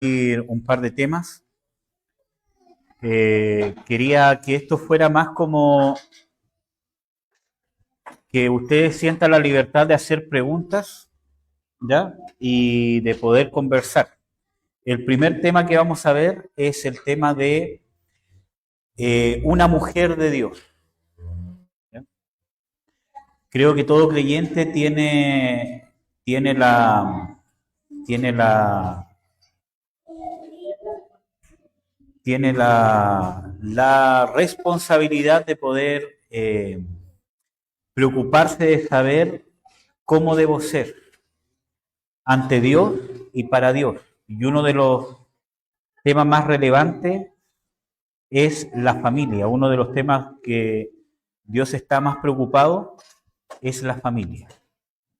Un par de temas. Quería que esto fuera más como que ustedes sientan la libertad de hacer preguntas, ¿ya? Y de poder conversar. El primer tema que vamos a ver es el tema de una mujer de Dios, ¿ya? Creo que todo creyente tiene la, tiene la, tiene la responsabilidad de poder preocuparse de saber cómo debo ser ante Dios y para Dios. Y uno de los temas más relevantes es la familia. Uno de los temas que Dios está más preocupado es la familia.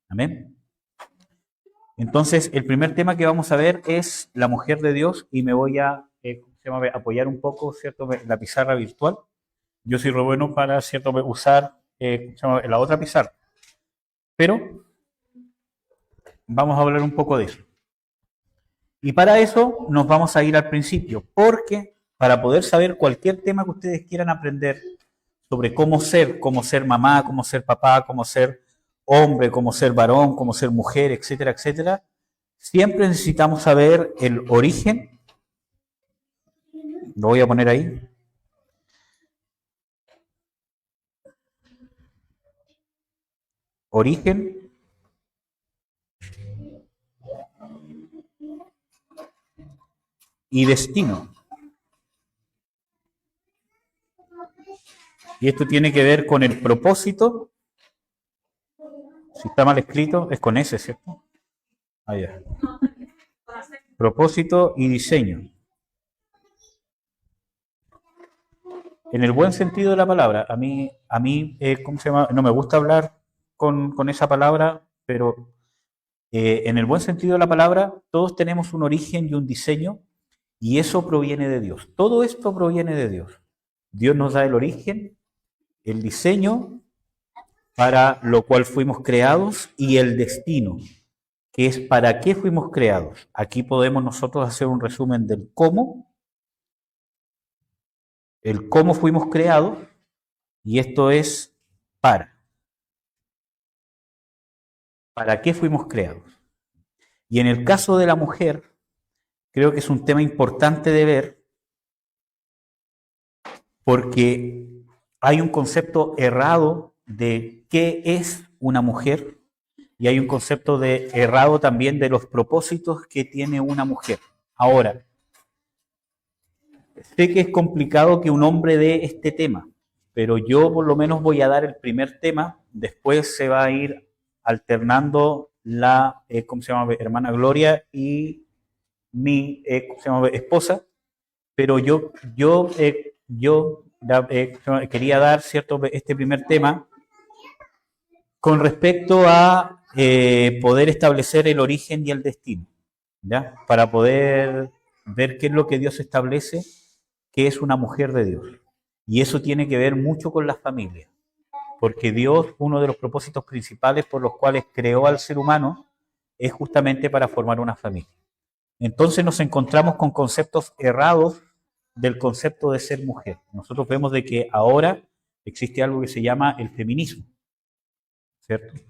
Amén. Entonces, el primer tema que vamos a ver es la mujer de Dios y me voy a apoyar un poco, ¿cierto?, la pizarra virtual. Yo soy re bueno para, ¿cierto?, usar la otra pizarra. Pero vamos a hablar un poco de eso. Y para eso nos vamos a ir al principio, porque para poder saber cualquier tema que ustedes quieran aprender sobre cómo ser mamá, cómo ser papá, cómo ser hombre, cómo ser varón, cómo ser mujer, etcétera, etcétera, siempre necesitamos saber el origen. Lo voy a poner ahí. Origen y destino. Y esto tiene que ver con el propósito. Si está mal escrito, es con S, ¿cierto? Allá. Propósito y diseño. En el buen sentido de la palabra. A mí ¿cómo se llama? No me gusta hablar con esa palabra, pero en el buen sentido de la palabra, todos tenemos un origen y un diseño, y eso proviene de Dios. Todo esto proviene de Dios. Dios nos da el origen, el diseño para lo cual fuimos creados y el destino, que es para qué fuimos creados. Aquí podemos nosotros hacer un resumen del cómo, el cómo fuimos creados, y esto es para qué fuimos creados. Y en el caso de la mujer, creo que es un tema importante de ver, porque hay un concepto errado de qué es una mujer y hay un concepto errado también de los propósitos que tiene una mujer. Ahora, sé que es complicado que un hombre dé este tema, pero yo por lo menos voy a dar el primer tema, después se va a ir alternando la, ¿cómo se llama?, hermana Gloria y mi, ¿cómo se llama?, esposa, pero yo quería dar, ¿cierto?, este primer tema con respecto a poder establecer el origen y el destino, ¿ya? Para poder ver qué es lo que Dios establece, que es una mujer de Dios. Y eso tiene que ver mucho con las familias, porque Dios, uno de los propósitos principales por los cuales creó al ser humano, es justamente para formar una familia. Entonces nos encontramos con conceptos errados del concepto de ser mujer. Nosotros vemos de que ahora existe algo que se llama el feminismo, ¿cierto?,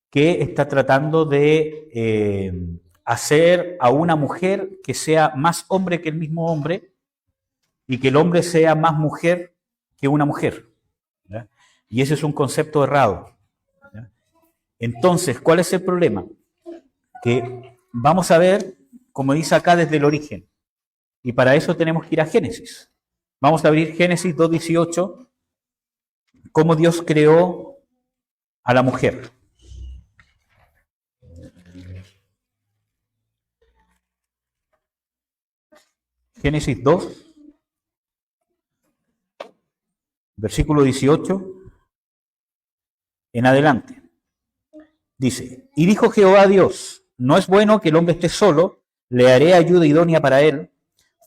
que está tratando de hacer a una mujer que sea más hombre que el mismo hombre y que el hombre sea más mujer que una mujer, ¿ya? Y ese es un concepto errado, ¿ya? Entonces, ¿cuál es el problema? Que vamos a ver, como dice acá, desde el origen. Y para eso tenemos que ir a Génesis. Vamos a abrir Génesis 2:18, cómo Dios creó a la mujer. Génesis 2, versículo 18 en adelante. Dice, y dijo Jehová a Dios, no es bueno que el hombre esté solo, le haré ayuda idónea para él.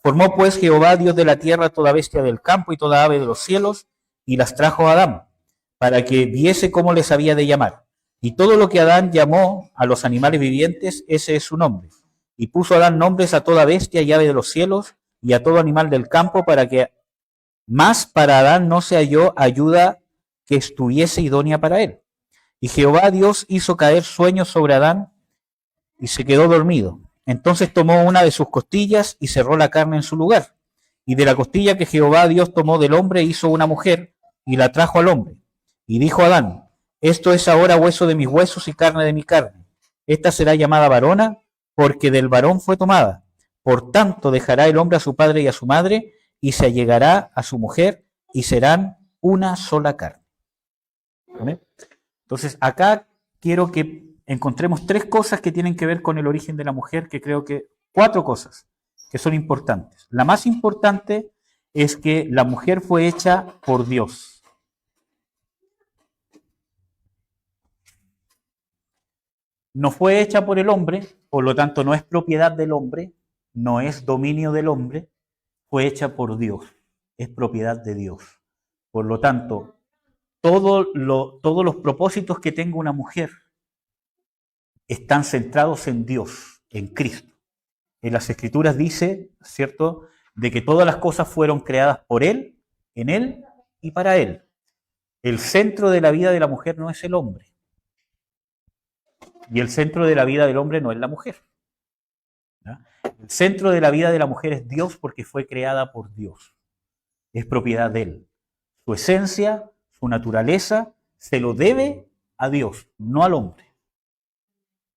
Formó pues Jehová, Dios de la tierra, toda bestia del campo y toda ave de los cielos, y las trajo a Adán, para que viese cómo les había de llamar. Y todo lo que Adán llamó a los animales vivientes, ese es su nombre. Y puso Adán nombres a toda bestia y ave de los cielos y a todo animal del campo, para Adán no se halló ayuda que estuviese idónea para él. Y Jehová Dios hizo caer sueño sobre Adán y se quedó dormido. Entonces tomó una de sus costillas y cerró la carne en su lugar. Y de la costilla que Jehová Dios tomó del hombre hizo una mujer y la trajo al hombre. Y dijo Adán: esto es ahora hueso de mis huesos y carne de mi carne. Esta será llamada varona, porque del varón fue tomada. Por tanto dejará el hombre a su padre y a su madre, y se allegará a su mujer, y serán una sola carne. ¿Vale? Entonces acá quiero que encontremos tres cosas que tienen que ver con el origen de la mujer, que creo que cuatro cosas que son importantes. La más importante es que la mujer fue hecha por Dios. No fue hecha por el hombre, por lo tanto no es propiedad del hombre, no es dominio del hombre, fue hecha por Dios, es propiedad de Dios. Por lo tanto, todos los propósitos que tenga una mujer están centrados en Dios, en Cristo. En las Escrituras dice, ¿cierto?, de que todas las cosas fueron creadas por Él, en Él y para Él. El centro de la vida de la mujer no es el hombre. Y el centro de la vida del hombre no es la mujer. ¿Ya? El centro de la vida de la mujer es Dios, porque fue creada por Dios. Es propiedad de Él. Su esencia, su naturaleza, se lo debe a Dios, no al hombre.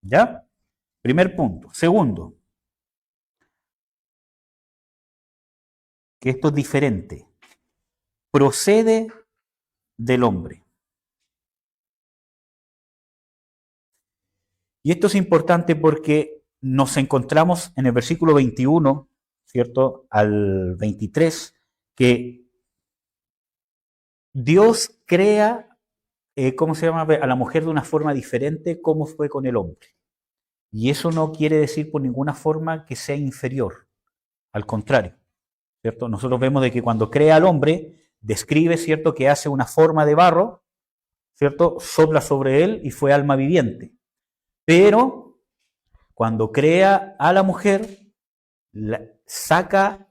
¿Ya? Primer punto. Segundo, que esto es diferente. Procede del hombre. Y esto es importante porque nos encontramos en el versículo 21, ¿cierto?, al 23, que Dios crea, a la mujer de una forma diferente como fue con el hombre. Y eso no quiere decir por ninguna forma que sea inferior. Al contrario, ¿cierto? Nosotros vemos de que cuando crea al hombre, describe, ¿cierto?, que hace una forma de barro, ¿cierto?, sopla sobre él y fue alma viviente. Pero cuando crea a la mujer, saca,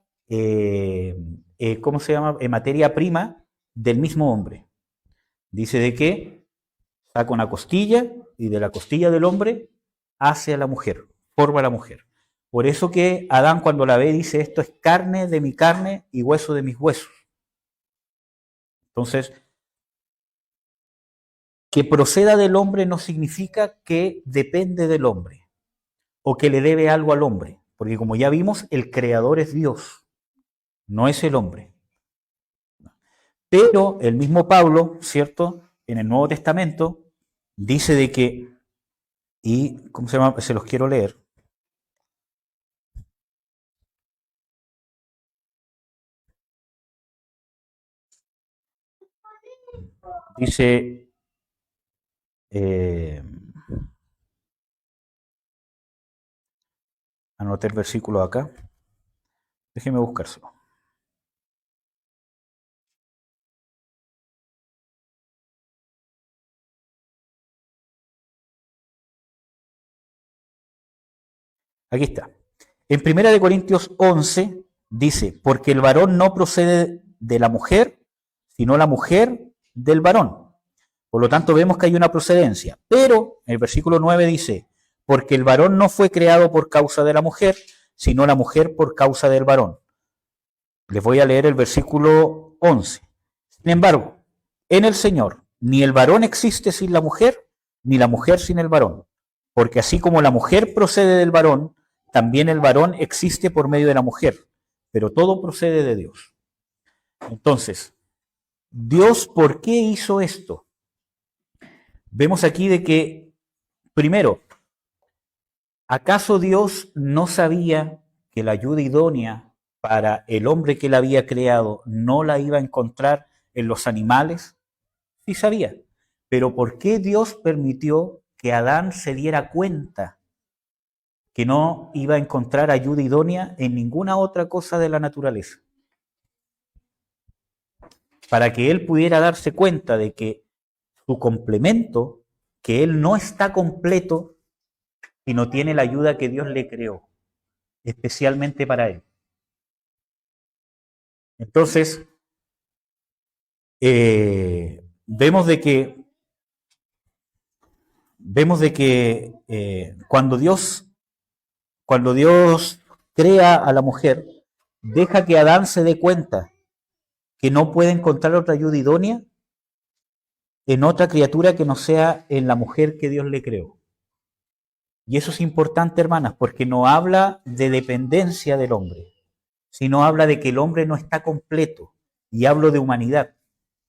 materia prima del mismo hombre. Dice de que saca una costilla y de la costilla del hombre hace a la mujer, forma a la mujer. Por eso que Adán, cuando la ve, dice: esto es carne de mi carne y hueso de mis huesos. Entonces, que proceda del hombre no significa que depende del hombre o que le debe algo al hombre, porque como ya vimos, el creador es Dios, no es el hombre. Pero el mismo Pablo, ¿cierto?, en el Nuevo Testamento dice de que, se los quiero leer. Dice, anoté el versículo acá, déjeme buscárselo. Aquí está. En 1 Corintios 11 dice: porque el varón no procede de la mujer, sino la mujer del varón. Por lo tanto, vemos que hay una procedencia. Pero en el versículo 9 dice: porque el varón no fue creado por causa de la mujer, sino la mujer por causa del varón. Les voy a leer el versículo 11. Sin embargo, en el Señor, ni el varón existe sin la mujer, ni la mujer sin el varón. Porque así como la mujer procede del varón, también el varón existe por medio de la mujer. Pero todo procede de Dios. Entonces, ¿Dios por qué hizo esto? Vemos aquí de que, primero, ¿acaso Dios no sabía que la ayuda idónea para el hombre que él había creado no la iba a encontrar en los animales? Sí sabía. Pero ¿por qué Dios permitió que Adán se diera cuenta que no iba a encontrar ayuda idónea en ninguna otra cosa de la naturaleza? Para que él pudiera darse cuenta de que su complemento, que él no está completo y no tiene la ayuda que Dios le creó. especialmente para Él. Entonces, vemos de que cuando Dios crea a la mujer, deja que Adán se dé cuenta que no puede encontrar otra ayuda idónea en otra criatura que no sea en la mujer que Dios le creó. Y eso es importante, hermanas, porque no habla de dependencia del hombre, sino habla de que el hombre no está completo. Y hablo de humanidad.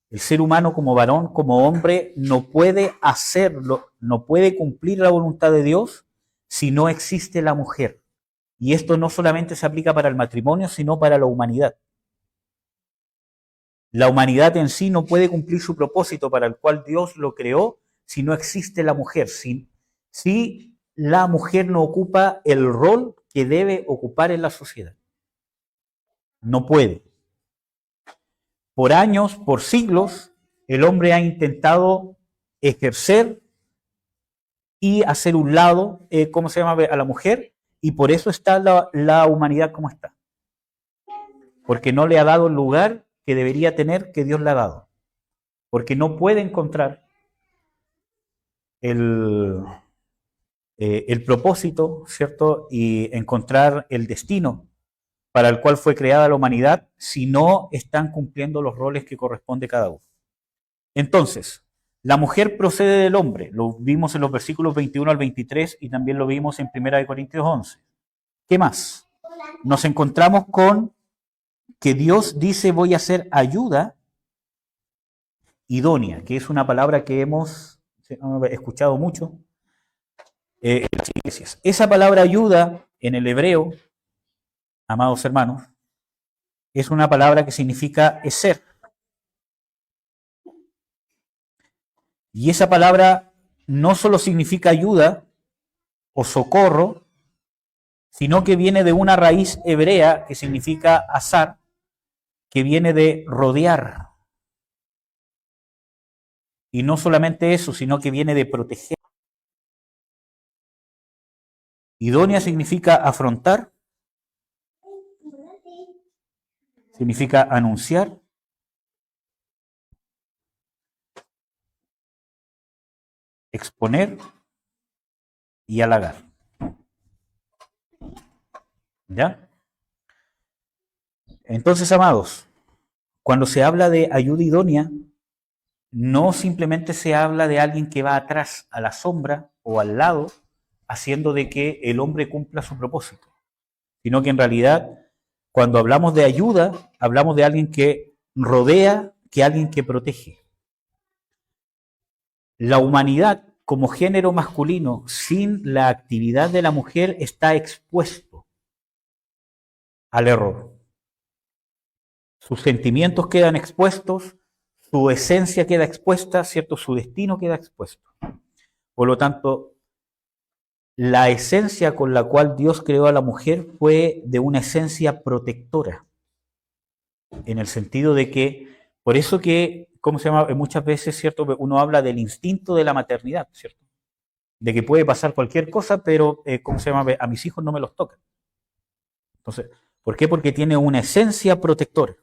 El ser humano como varón, como hombre, no puede hacerlo, no puede cumplir la voluntad de Dios si no existe la mujer. Y esto no solamente se aplica para el matrimonio, sino para la humanidad. La humanidad en sí no puede cumplir su propósito para el cual Dios lo creó si no existe la mujer, si la mujer no ocupa el rol que debe ocupar en la sociedad. No puede. Por años, por siglos, el hombre ha intentado ejercer y hacer un lado, ¿cómo se llama?, a la mujer, y por eso está la humanidad como está. Porque no le ha dado el lugar que debería tener, que Dios le ha dado. Porque no puede encontrar el propósito, ¿cierto? Y encontrar el destino para el cual fue creada la humanidad si no están cumpliendo los roles que corresponde cada uno. Entonces, la mujer procede del hombre, lo vimos en los versículos 21 al 23 y también lo vimos en 1 Corintios 11. ¿Qué más? Nos encontramos con que Dios dice voy a hacer ayuda idónea, que es una palabra que hemos escuchado mucho en las iglesias. Esa palabra ayuda en el hebreo, amados hermanos, es una palabra que significa eser. Y esa palabra no solo significa ayuda o socorro, sino que viene de una raíz hebrea que significa azar, que viene de rodear. Y no solamente eso, sino que viene de proteger. Idónea significa afrontar, significa anunciar, exponer y halagar. ¿Ya? Entonces, amados, cuando se habla de ayuda idónea, no simplemente se habla de alguien que va atrás, a la sombra o al lado, haciendo de que el hombre cumpla su propósito, sino que en realidad, cuando hablamos de ayuda, hablamos de alguien que rodea, que alguien que protege. La humanidad, como género masculino, sin la actividad de la mujer, está expuesto al error. Sus sentimientos quedan expuestos, su esencia queda expuesta, ¿cierto? Su destino queda expuesto. Por lo tanto, la esencia con la cual Dios creó a la mujer fue de una esencia protectora, en el sentido de que, por eso que, ¿cómo se llama? Muchas veces, ¿cierto? Uno habla del instinto de la maternidad, ¿cierto? De que puede pasar cualquier cosa, pero, ¿cómo se llama? A mis hijos no me los tocan. Entonces, ¿por qué? Porque tiene una esencia protectora,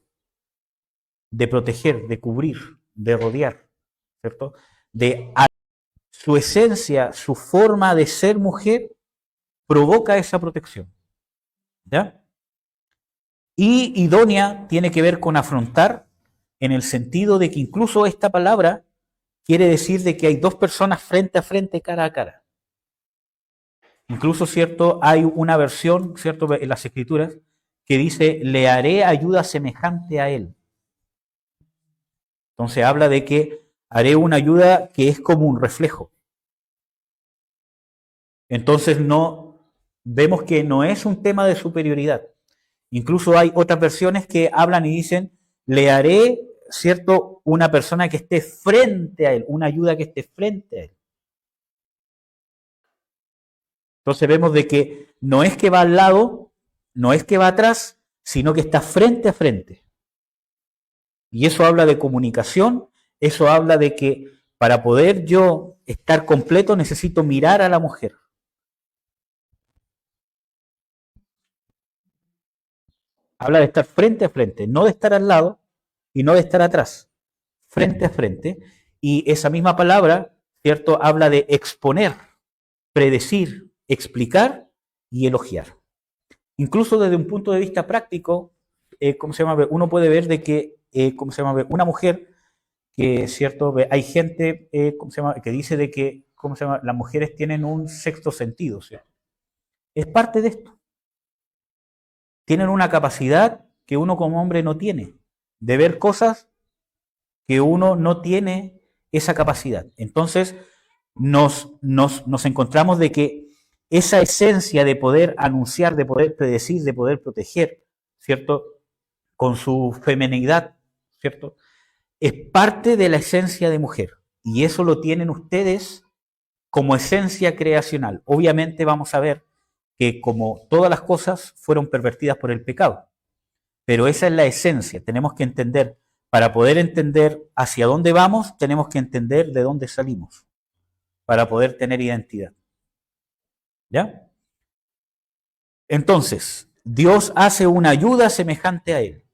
de proteger, de cubrir, de rodear, ¿cierto? Su esencia, su forma de ser mujer, provoca esa protección. ¿Ya? Y idónea tiene que ver con afrontar, en el sentido de que incluso esta palabra quiere decir de que hay dos personas frente a frente, cara a cara. Incluso, ¿cierto? Hay una versión, ¿cierto?, en las Escrituras que dice, le haré ayuda semejante a él. Entonces habla de que haré una ayuda que es como un reflejo. Entonces vemos que no es un tema de superioridad. Incluso hay otras versiones que hablan y dicen, le haré, ¿cierto?, una persona que esté frente a él, una ayuda que esté frente a él. Entonces vemos de que no es que va al lado, no es que va atrás, sino que está frente a frente. Y eso habla de comunicación, eso habla de que para poder yo estar completo necesito mirar a la mujer. Habla de estar frente a frente, no de estar al lado y no de estar atrás, frente a frente. Y esa misma palabra, ¿cierto? Habla de exponer, predecir, explicar y elogiar. Incluso desde un punto de vista práctico, ¿cómo se llama? Uno puede ver de que, ¿cómo se llama? Una mujer que, ¿cierto? Hay gente, ¿cómo se llama? Que dice de que, ¿cómo se llama? Las mujeres tienen un sexto sentido, ¿cierto? Es parte de esto. Tienen una capacidad que uno como hombre no tiene, de ver cosas que uno no tiene esa capacidad. Entonces, nos encontramos de que esa esencia de poder anunciar, de poder predecir, de poder proteger, ¿cierto? Con su feminidad, ¿cierto? Es parte de la esencia de mujer. Y eso lo tienen ustedes como esencia creacional. Obviamente vamos a ver que como todas las cosas fueron pervertidas por el pecado. Pero esa es la esencia. Tenemos que entender, para poder entender hacia dónde vamos, tenemos que entender de dónde salimos, para poder tener identidad. ¿Ya? Entonces, Dios hace una ayuda semejante a él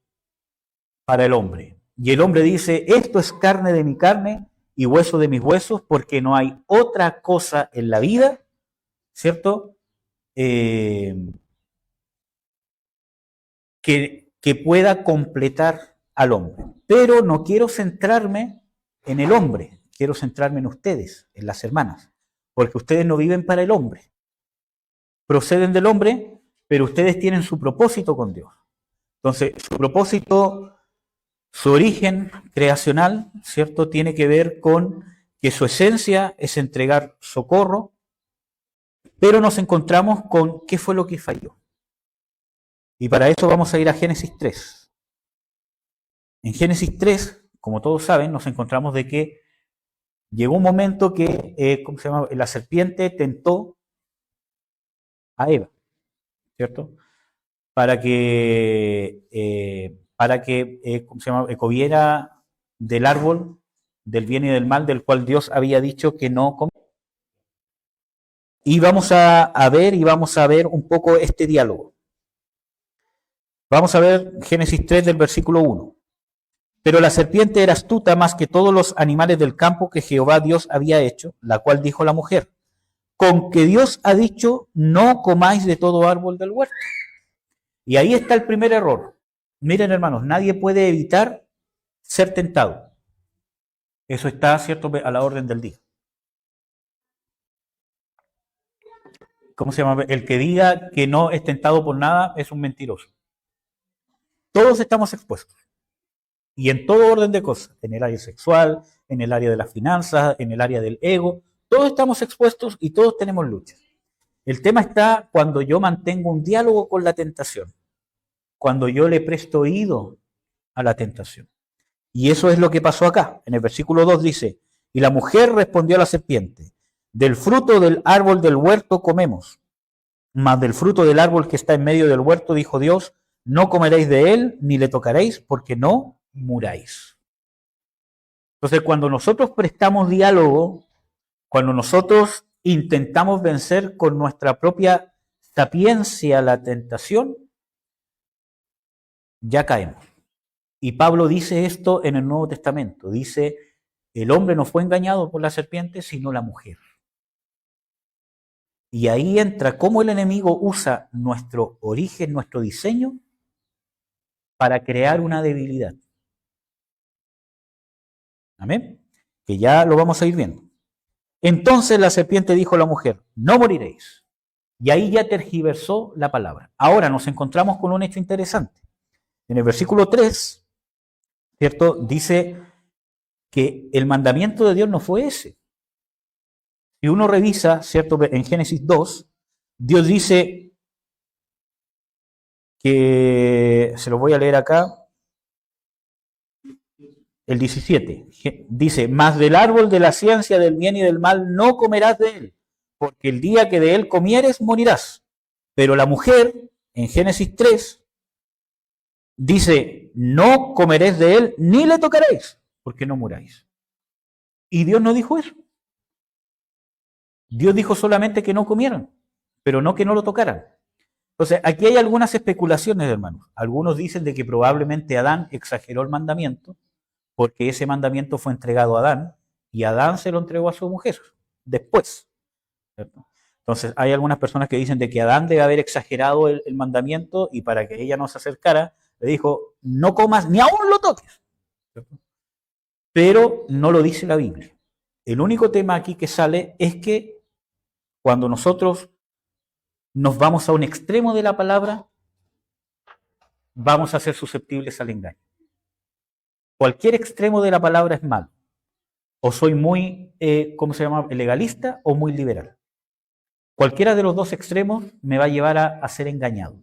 para el hombre. Y el hombre dice, esto es carne de mi carne y hueso de mis huesos, porque no hay otra cosa en la vida, ¿cierto? Que pueda completar al hombre. Pero no quiero centrarme en el hombre, quiero centrarme en ustedes, en las hermanas, porque ustedes no viven para el hombre, proceden del hombre, pero ustedes tienen su propósito con Dios. Entonces, su propósito, su origen creacional, ¿cierto? Tiene que ver con que su esencia es entregar socorro, pero nos encontramos con qué fue lo que falló. Y para eso vamos a ir a Génesis 3. En Génesis 3, como todos saben, nos encontramos de que llegó un momento que, ¿cómo se llama? La serpiente tentó a Eva, ¿cierto? Para que ¿cómo se llama? Comiera del árbol del bien y del mal, del cual Dios había dicho que no comiera. Y vamos a ver un poco este diálogo. Vamos a ver Génesis 3 del versículo 1. Pero la serpiente era astuta más que todos los animales del campo que Jehová Dios había hecho, la cual dijo la mujer, con que Dios ha dicho, no comáis de todo árbol del huerto. Y ahí está el primer error. Miren, hermanos, nadie puede evitar ser tentado. Eso está, ¿cierto?, a la orden del día. ¿Cómo se llama? El que diga que no es tentado por nada es un mentiroso. Todos estamos expuestos. Y en todo orden de cosas, en el área sexual, en el área de las finanzas, en el área del ego, todos estamos expuestos y todos tenemos luchas. El tema está cuando yo mantengo un diálogo con la tentación, cuando yo le presto oído a la tentación. Y eso es lo que pasó acá. En el versículo 2 dice, y la mujer respondió a la serpiente, del fruto del árbol del huerto comemos, mas del fruto del árbol que está en medio del huerto, dijo Dios, no comeréis de él, ni le tocaréis, porque no muráis. Entonces, cuando nosotros prestamos diálogo, cuando nosotros intentamos vencer con nuestra propia sapiencia la tentación, ya caemos. Y Pablo dice esto en el Nuevo Testamento. Dice, el hombre no fue engañado por la serpiente, sino la mujer. Y ahí entra cómo el enemigo usa nuestro origen, nuestro diseño, para crear una debilidad. Amén. Que ya lo vamos a ir viendo. Entonces la serpiente dijo a la mujer, no moriréis. Y ahí ya tergiversó la palabra. Ahora nos encontramos con un hecho interesante. En el versículo 3, ¿cierto? Dice que el mandamiento de Dios no fue ese. Si uno revisa, ¿cierto? En Génesis 2, Dios dice que, se lo voy a leer acá, el 17, dice, mas del árbol de la ciencia del bien y del mal no comerás de él, porque el día que de él comieres morirás. Pero la mujer, en Génesis 3, dice, no comeréis de él ni le tocaréis, porque no muráis. Y Dios no dijo eso. Dios dijo solamente que no comieran, pero no que no lo tocaran. Entonces, aquí hay algunas especulaciones, hermanos. Algunos dicen de que probablemente Adán exageró el mandamiento, porque ese mandamiento fue entregado a Adán, y Adán se lo entregó a su mujer después, ¿cierto? Entonces, hay algunas personas que dicen de que Adán debe haber exagerado el mandamiento, y para que ella no se acercara, le dijo, no comas, ni aún lo toques, ¿cierto? Pero no lo dice la Biblia. El único tema aquí que sale es que cuando nosotros nos vamos a un extremo de la palabra, vamos a ser susceptibles al engaño. Cualquier extremo de la palabra es malo. O soy muy, ¿cómo se llama?, legalista o muy liberal. Cualquiera de los dos extremos me va a llevar a ser engañado,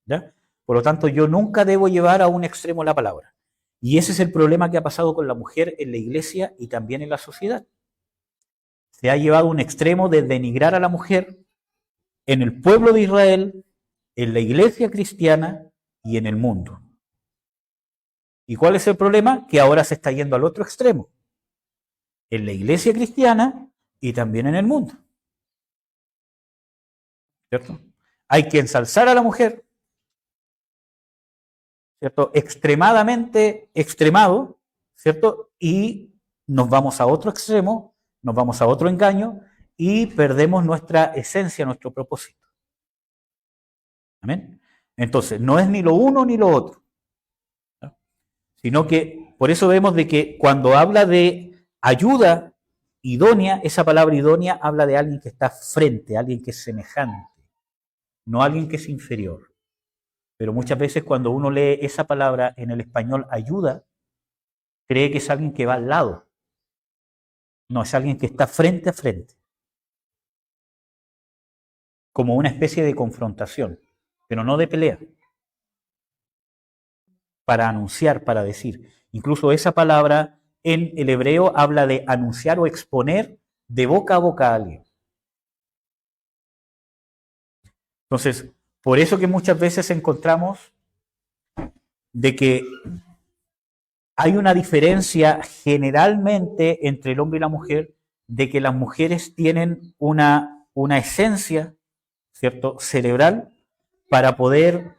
¿ya? Por lo tanto, yo nunca debo llevar a un extremo la palabra. Y ese es el problema que ha pasado con la mujer en la iglesia y también en la sociedad. Se ha llevado a un extremo de denigrar a la mujer en el pueblo de Israel, en la iglesia cristiana y en el mundo. ¿Y cuál es el problema? Que ahora se está yendo al otro extremo, en la iglesia cristiana y también en el mundo. ¿Cierto? Hay que ensalzar a la mujer, ¿cierto? Extremadamente extremado, ¿cierto? Y nos vamos a otro extremo, nos vamos a otro engaño y perdemos nuestra esencia, nuestro propósito. ¿Amén? Entonces, no es ni lo uno ni lo otro, ¿no? Sino que, por eso vemos de que cuando habla de ayuda idónea, esa palabra idónea habla de alguien que está frente, alguien que es semejante, no alguien que es inferior. Pero muchas veces cuando uno lee esa palabra en el español ayuda, cree que es alguien que va al lado. No, es alguien que está frente a frente. Como una especie de confrontación, pero no de pelea. Para anunciar, para decir. Incluso esa palabra en el hebreo habla de anunciar o exponer de boca a boca a alguien. Entonces, por eso que muchas veces encontramos de que hay una diferencia generalmente entre el hombre y la mujer, de que las mujeres tienen una esencia, ¿cierto?, cerebral para poder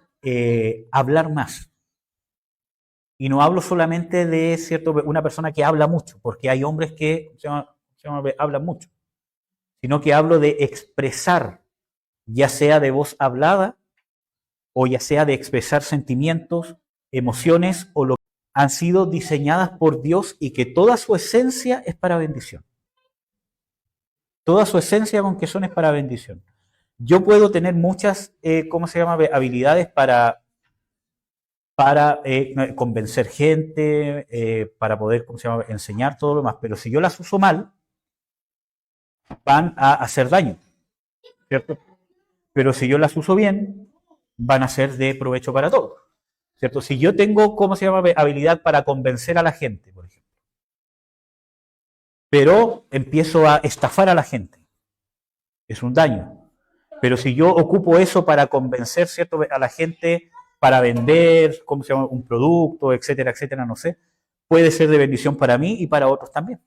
hablar más. Y no hablo solamente de, ¿cierto?, una persona que habla mucho, porque hay hombres que hablan mucho, sino que hablo de expresar, ya sea de voz hablada o ya sea de expresar sentimientos, emociones o lo que han sido diseñadas por Dios y que toda su esencia es para bendición. Toda su esencia con que son es para bendición. Yo puedo tener muchas, habilidades para convencer gente, para poder, enseñar todo lo demás, pero si yo las uso mal, van a hacer daño, ¿cierto? Pero si yo las uso bien, van a ser de provecho para todos, ¿cierto? Si yo tengo, habilidad para convencer a la gente, por ejemplo, pero empiezo a estafar a la gente, es un daño. Pero si yo ocupo eso para convencer, ¿cierto?, a la gente para vender, un producto, etcétera, etcétera, no sé, puede ser de bendición para mí y para otros también.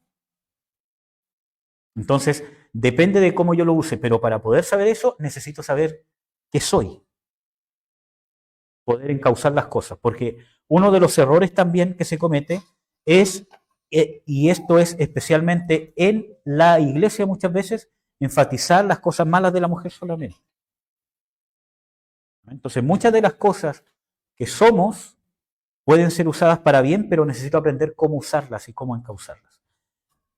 Entonces, depende de cómo yo lo use, pero para poder saber eso, necesito saber qué soy. Poder encauzar las cosas, porque uno de los errores también que se comete es, y esto es especialmente en la iglesia muchas veces, enfatizar las cosas malas de la mujer solamente. Entonces, muchas de las cosas que somos pueden ser usadas para bien, pero necesito aprender cómo usarlas y cómo encauzarlas.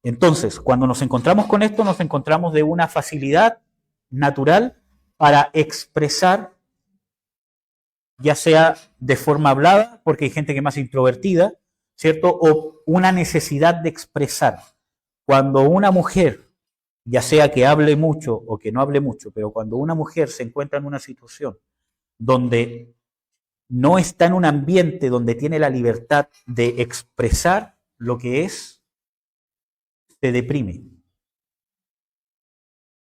Entonces, cuando nos encontramos con esto, nos encontramos de una facilidad natural para expresar, ya sea de forma hablada, porque hay gente que es más introvertida, ¿cierto? O una necesidad de expresar. Cuando una mujer, ya sea que hable mucho o que no hable mucho, pero cuando una mujer se encuentra en una situación donde no está en un ambiente donde tiene la libertad de expresar lo que es, se deprime,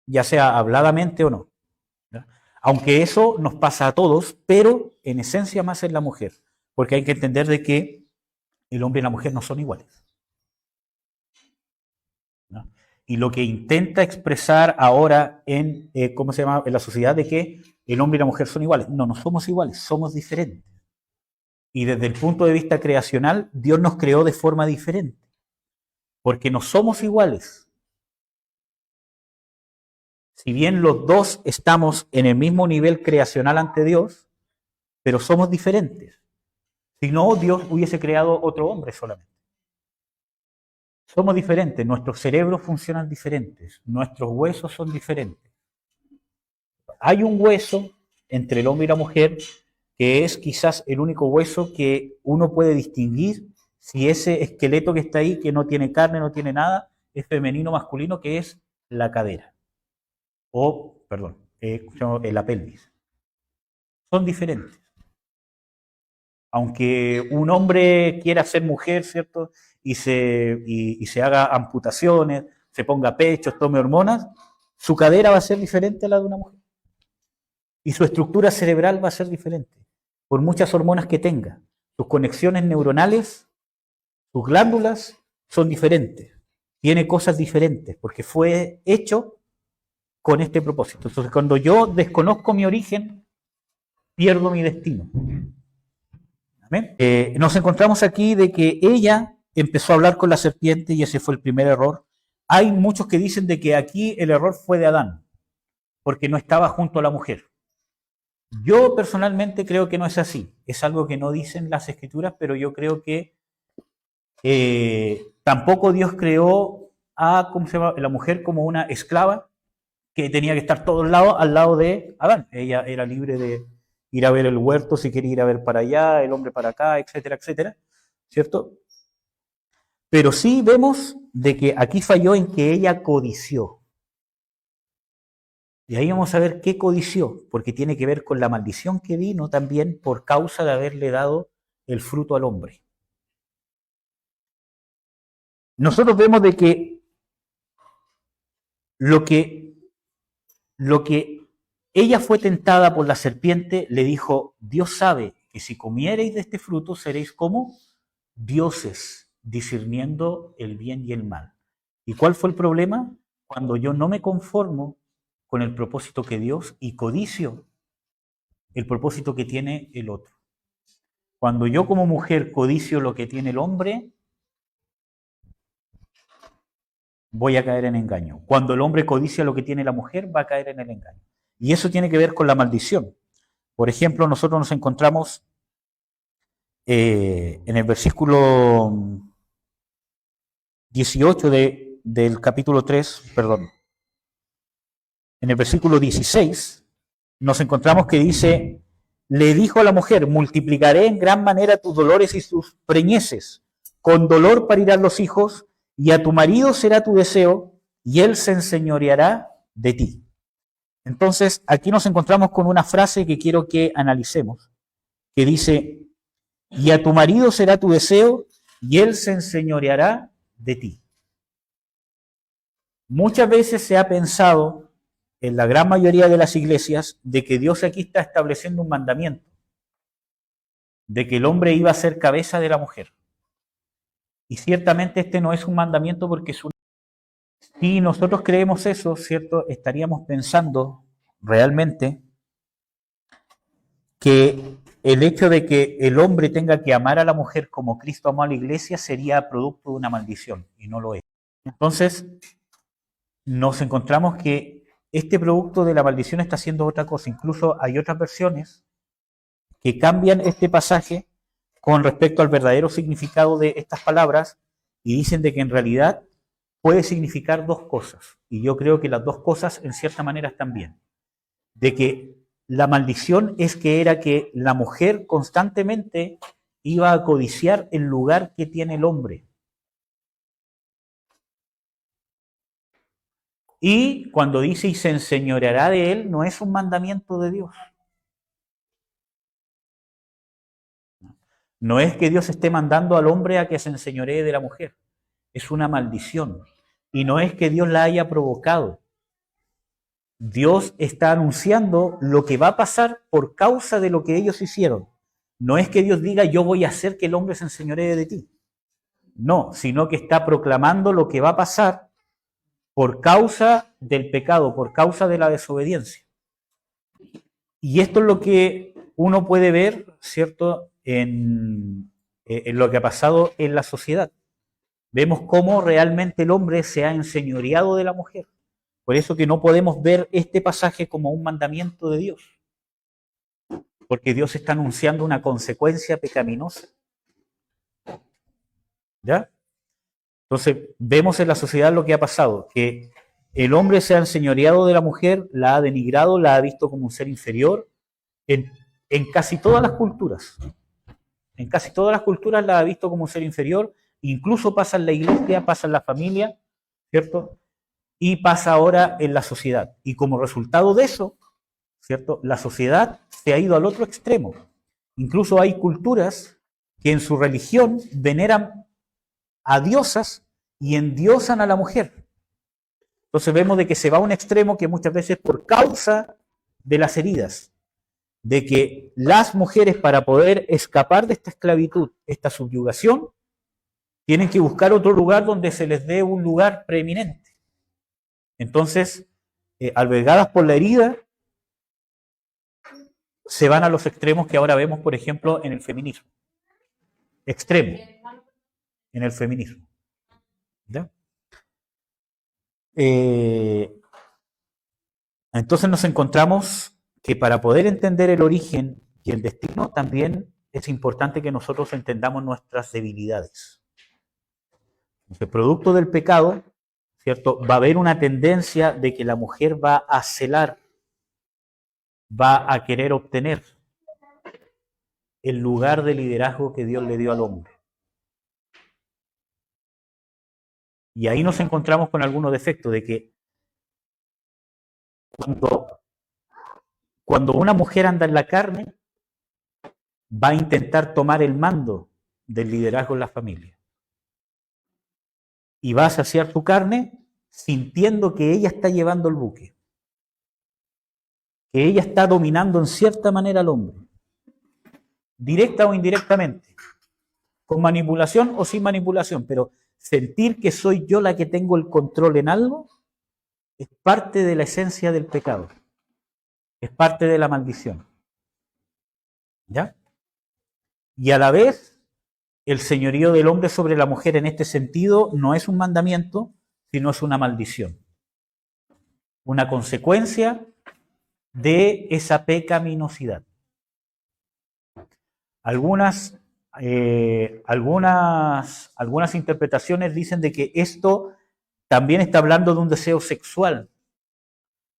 ya sea habladamente o no, ¿ya? Aunque eso nos pasa a todos, pero en esencia más en la mujer, porque hay que entender de que el hombre y la mujer no son iguales, ¿no? Y lo que intenta expresar ahora en, en la sociedad de que el hombre y la mujer son iguales. No, no somos iguales, somos diferentes. Y desde el punto de vista creacional, Dios nos creó de forma diferente. Porque no somos iguales. Si bien los dos estamos en el mismo nivel creacional ante Dios, pero somos diferentes. Si no, Dios hubiese creado otro hombre solamente. Somos diferentes, nuestros cerebros funcionan diferentes, nuestros huesos son diferentes. Hay un hueso entre el hombre y la mujer que es quizás el único hueso que uno puede distinguir si ese esqueleto que está ahí, que no tiene carne, no tiene nada, es femenino o masculino, que es la cadera. O, perdón, la pelvis. Son diferentes. Aunque un hombre quiera ser mujer, ¿cierto? Y se haga amputaciones, se ponga pechos, tome hormonas, su cadera va a ser diferente a la de una mujer. Y su estructura cerebral va a ser diferente, por muchas hormonas que tenga. Sus conexiones neuronales, sus glándulas son diferentes. Tiene cosas diferentes, porque fue hecho con este propósito. Entonces, cuando yo desconozco mi origen, pierdo mi destino. ¿Amén? Nos encontramos aquí de que ella empezó a hablar con la serpiente y ese fue el primer error. Hay muchos que dicen de que aquí el error fue de Adán, porque no estaba junto a la mujer. Yo personalmente creo que no es así. Es algo que no dicen las escrituras, pero yo creo que tampoco Dios creó a la mujer como una esclava que tenía que estar todos lados al lado de Adán. Ella era libre de ir a ver el huerto si quería ir a ver para allá, el hombre para acá, etcétera, etcétera, ¿cierto? Pero sí vemos de que aquí falló en que ella codició. Y ahí vamos a ver qué codició, porque tiene que ver con la maldición que vino también por causa de haberle dado el fruto al hombre. Nosotros vemos de que lo que ella fue tentada por la serpiente, le dijo, Dios sabe que si comiereis de este fruto seréis como dioses, discerniendo el bien y el mal. ¿Y cuál fue el problema? Cuando yo no me conformo con el propósito que Dios y codicio el propósito que tiene el otro. Cuando yo como mujer codicio lo que tiene el hombre, voy a caer en engaño. Cuando el hombre codicia lo que tiene la mujer, va a caer en el engaño. Y eso tiene que ver con la maldición. Por ejemplo, nosotros nos encontramos en el versículo 18 del capítulo 3, perdón, en el versículo 16, nos encontramos que dice, le dijo a la mujer, multiplicaré en gran manera tus dolores y tus preñeces, con dolor parirán los hijos, y a tu marido será tu deseo, y él se enseñoreará de ti. Entonces, aquí nos encontramos con una frase que quiero que analicemos, que dice, y a tu marido será tu deseo, y él se enseñoreará de ti. Muchas veces se ha pensado, en la gran mayoría de las iglesias, de que Dios aquí está estableciendo un mandamiento, de que el hombre iba a ser cabeza de la mujer. Y ciertamente este no es un mandamiento porque es un... Si nosotros creemos eso, ¿cierto? Estaríamos pensando realmente que el hecho de que el hombre tenga que amar a la mujer como Cristo amó a la iglesia sería producto de una maldición, y no lo es. Entonces, nos encontramos que este producto de la maldición está haciendo otra cosa. Incluso hay otras versiones que cambian este pasaje con respecto al verdadero significado de estas palabras y dicen de que en realidad puede significar dos cosas. Y yo creo que las dos cosas en cierta manera están bien. De que la maldición es que era que la mujer constantemente iba a codiciar el lugar que tiene el hombre. Y cuando dice y se enseñoreará de él, no es un mandamiento de Dios. No es que Dios esté mandando al hombre a que se enseñoree de la mujer. Es una maldición. Y no es que Dios la haya provocado. Dios está anunciando lo que va a pasar por causa de lo que ellos hicieron. No es que Dios diga, yo voy a hacer que el hombre se enseñoree de ti. No, sino que está proclamando lo que va a pasar por causa del pecado, por causa de la desobediencia. Y esto es lo que uno puede ver, ¿cierto?, en lo que ha pasado en la sociedad. Vemos cómo realmente el hombre se ha enseñoreado de la mujer. Por eso que no podemos ver este pasaje como un mandamiento de Dios, porque Dios está anunciando una consecuencia pecaminosa. ¿Ya? Entonces, vemos en la sociedad lo que ha pasado, que el hombre se ha enseñoreado de la mujer, la ha denigrado, la ha visto como un ser inferior en casi todas las culturas. En casi todas las culturas la ha visto como un ser inferior, incluso pasa en la iglesia, pasa en la familia, ¿cierto? Y pasa ahora en la sociedad. Y como resultado de eso, ¿cierto?, la sociedad se ha ido al otro extremo. Incluso hay culturas que en su religión veneran a diosas y endiosan a la mujer. Entonces vemos de que se va a un extremo que muchas veces por causa de las heridas, de que las mujeres para poder escapar de esta esclavitud, esta subyugación, tienen que buscar otro lugar donde se les dé un lugar preeminente. Entonces, albergadas por la herida, se van a los extremos que ahora vemos, por ejemplo, en el feminismo. Extremo en el feminismo. ¿Ya? Entonces nos encontramos que para poder entender el origen y el destino, también es importante que nosotros entendamos nuestras debilidades. Entonces, producto del pecado, ¿cierto?, va a haber una tendencia de que la mujer va a celar, va a querer obtener el lugar de liderazgo que Dios le dio al hombre. Y ahí nos encontramos con algunos defectos de que cuando una mujer anda en la carne, va a intentar tomar el mando del liderazgo en la familia. Y va a saciar su carne sintiendo que ella está llevando el buque, que ella está dominando en cierta manera al hombre, directa o indirectamente, con manipulación o sin manipulación, pero sentir que soy yo la que tengo el control en algo es parte de la esencia del pecado, es parte de la maldición. ¿Ya? Y a la vez, el señorío del hombre sobre la mujer en este sentido no es un mandamiento, sino es una maldición. Una consecuencia de esa pecaminosidad. Algunas interpretaciones dicen de que esto también está hablando de un deseo sexual,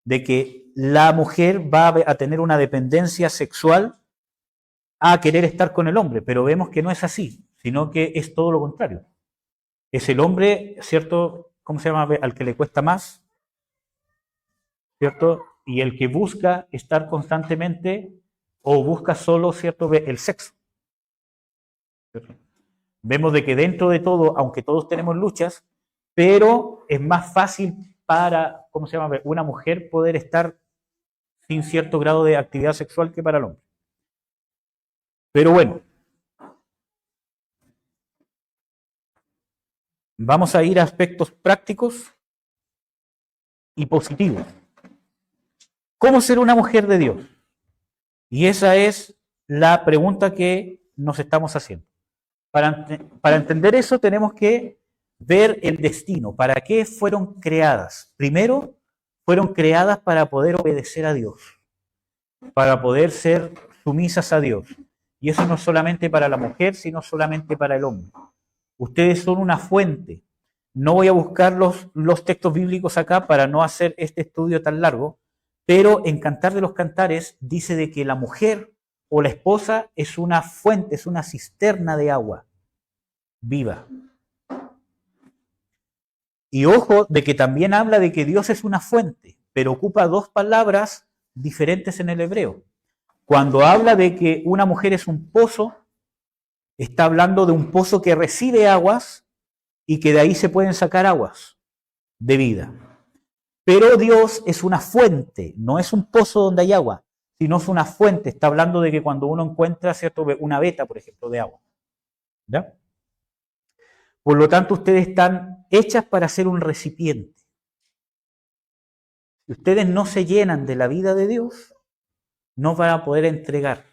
de que la mujer va a tener una dependencia sexual a querer estar con el hombre, pero vemos que no es así, sino que es todo lo contrario. Es el hombre, ¿cierto? ¿Cómo se llama? Al que le cuesta más, ¿cierto? Y el que busca estar constantemente o busca solo, ¿cierto?, el sexo. ¿Cierto? Vemos de que dentro de todo, aunque todos tenemos luchas, pero es más fácil para, ¿cómo se llama?, una mujer poder estar sin cierto grado de actividad sexual que para el hombre. Pero bueno, vamos a ir a aspectos prácticos y positivos. ¿Cómo ser una mujer de Dios? Y esa es la pregunta que nos estamos haciendo. Para entender eso tenemos que ver el destino. ¿Para qué fueron creadas? Primero, fueron creadas para poder obedecer a Dios, para poder ser sumisas a Dios. Y eso no solamente para la mujer, sino solamente para el hombre. Ustedes son una fuente. No voy a buscar los textos bíblicos acá para no hacer este estudio tan largo, pero en Cantar de los Cantares dice de que la mujer o la esposa es una fuente, es una cisterna de agua viva. Y ojo de que también habla de que Dios es una fuente, pero ocupa dos palabras diferentes en el hebreo. Cuando habla de que una mujer es un pozo, está hablando de un pozo que recibe aguas y que de ahí se pueden sacar aguas de vida. Pero Dios es una fuente, no es un pozo donde hay agua, sino es una fuente. Está hablando de que cuando uno encuentra, ¿cierto?, una veta, por ejemplo, de agua. ¿Ya? Por lo tanto, ustedes están hechas para ser un recipiente. Si ustedes no se llenan de la vida de Dios, no van a poder entregar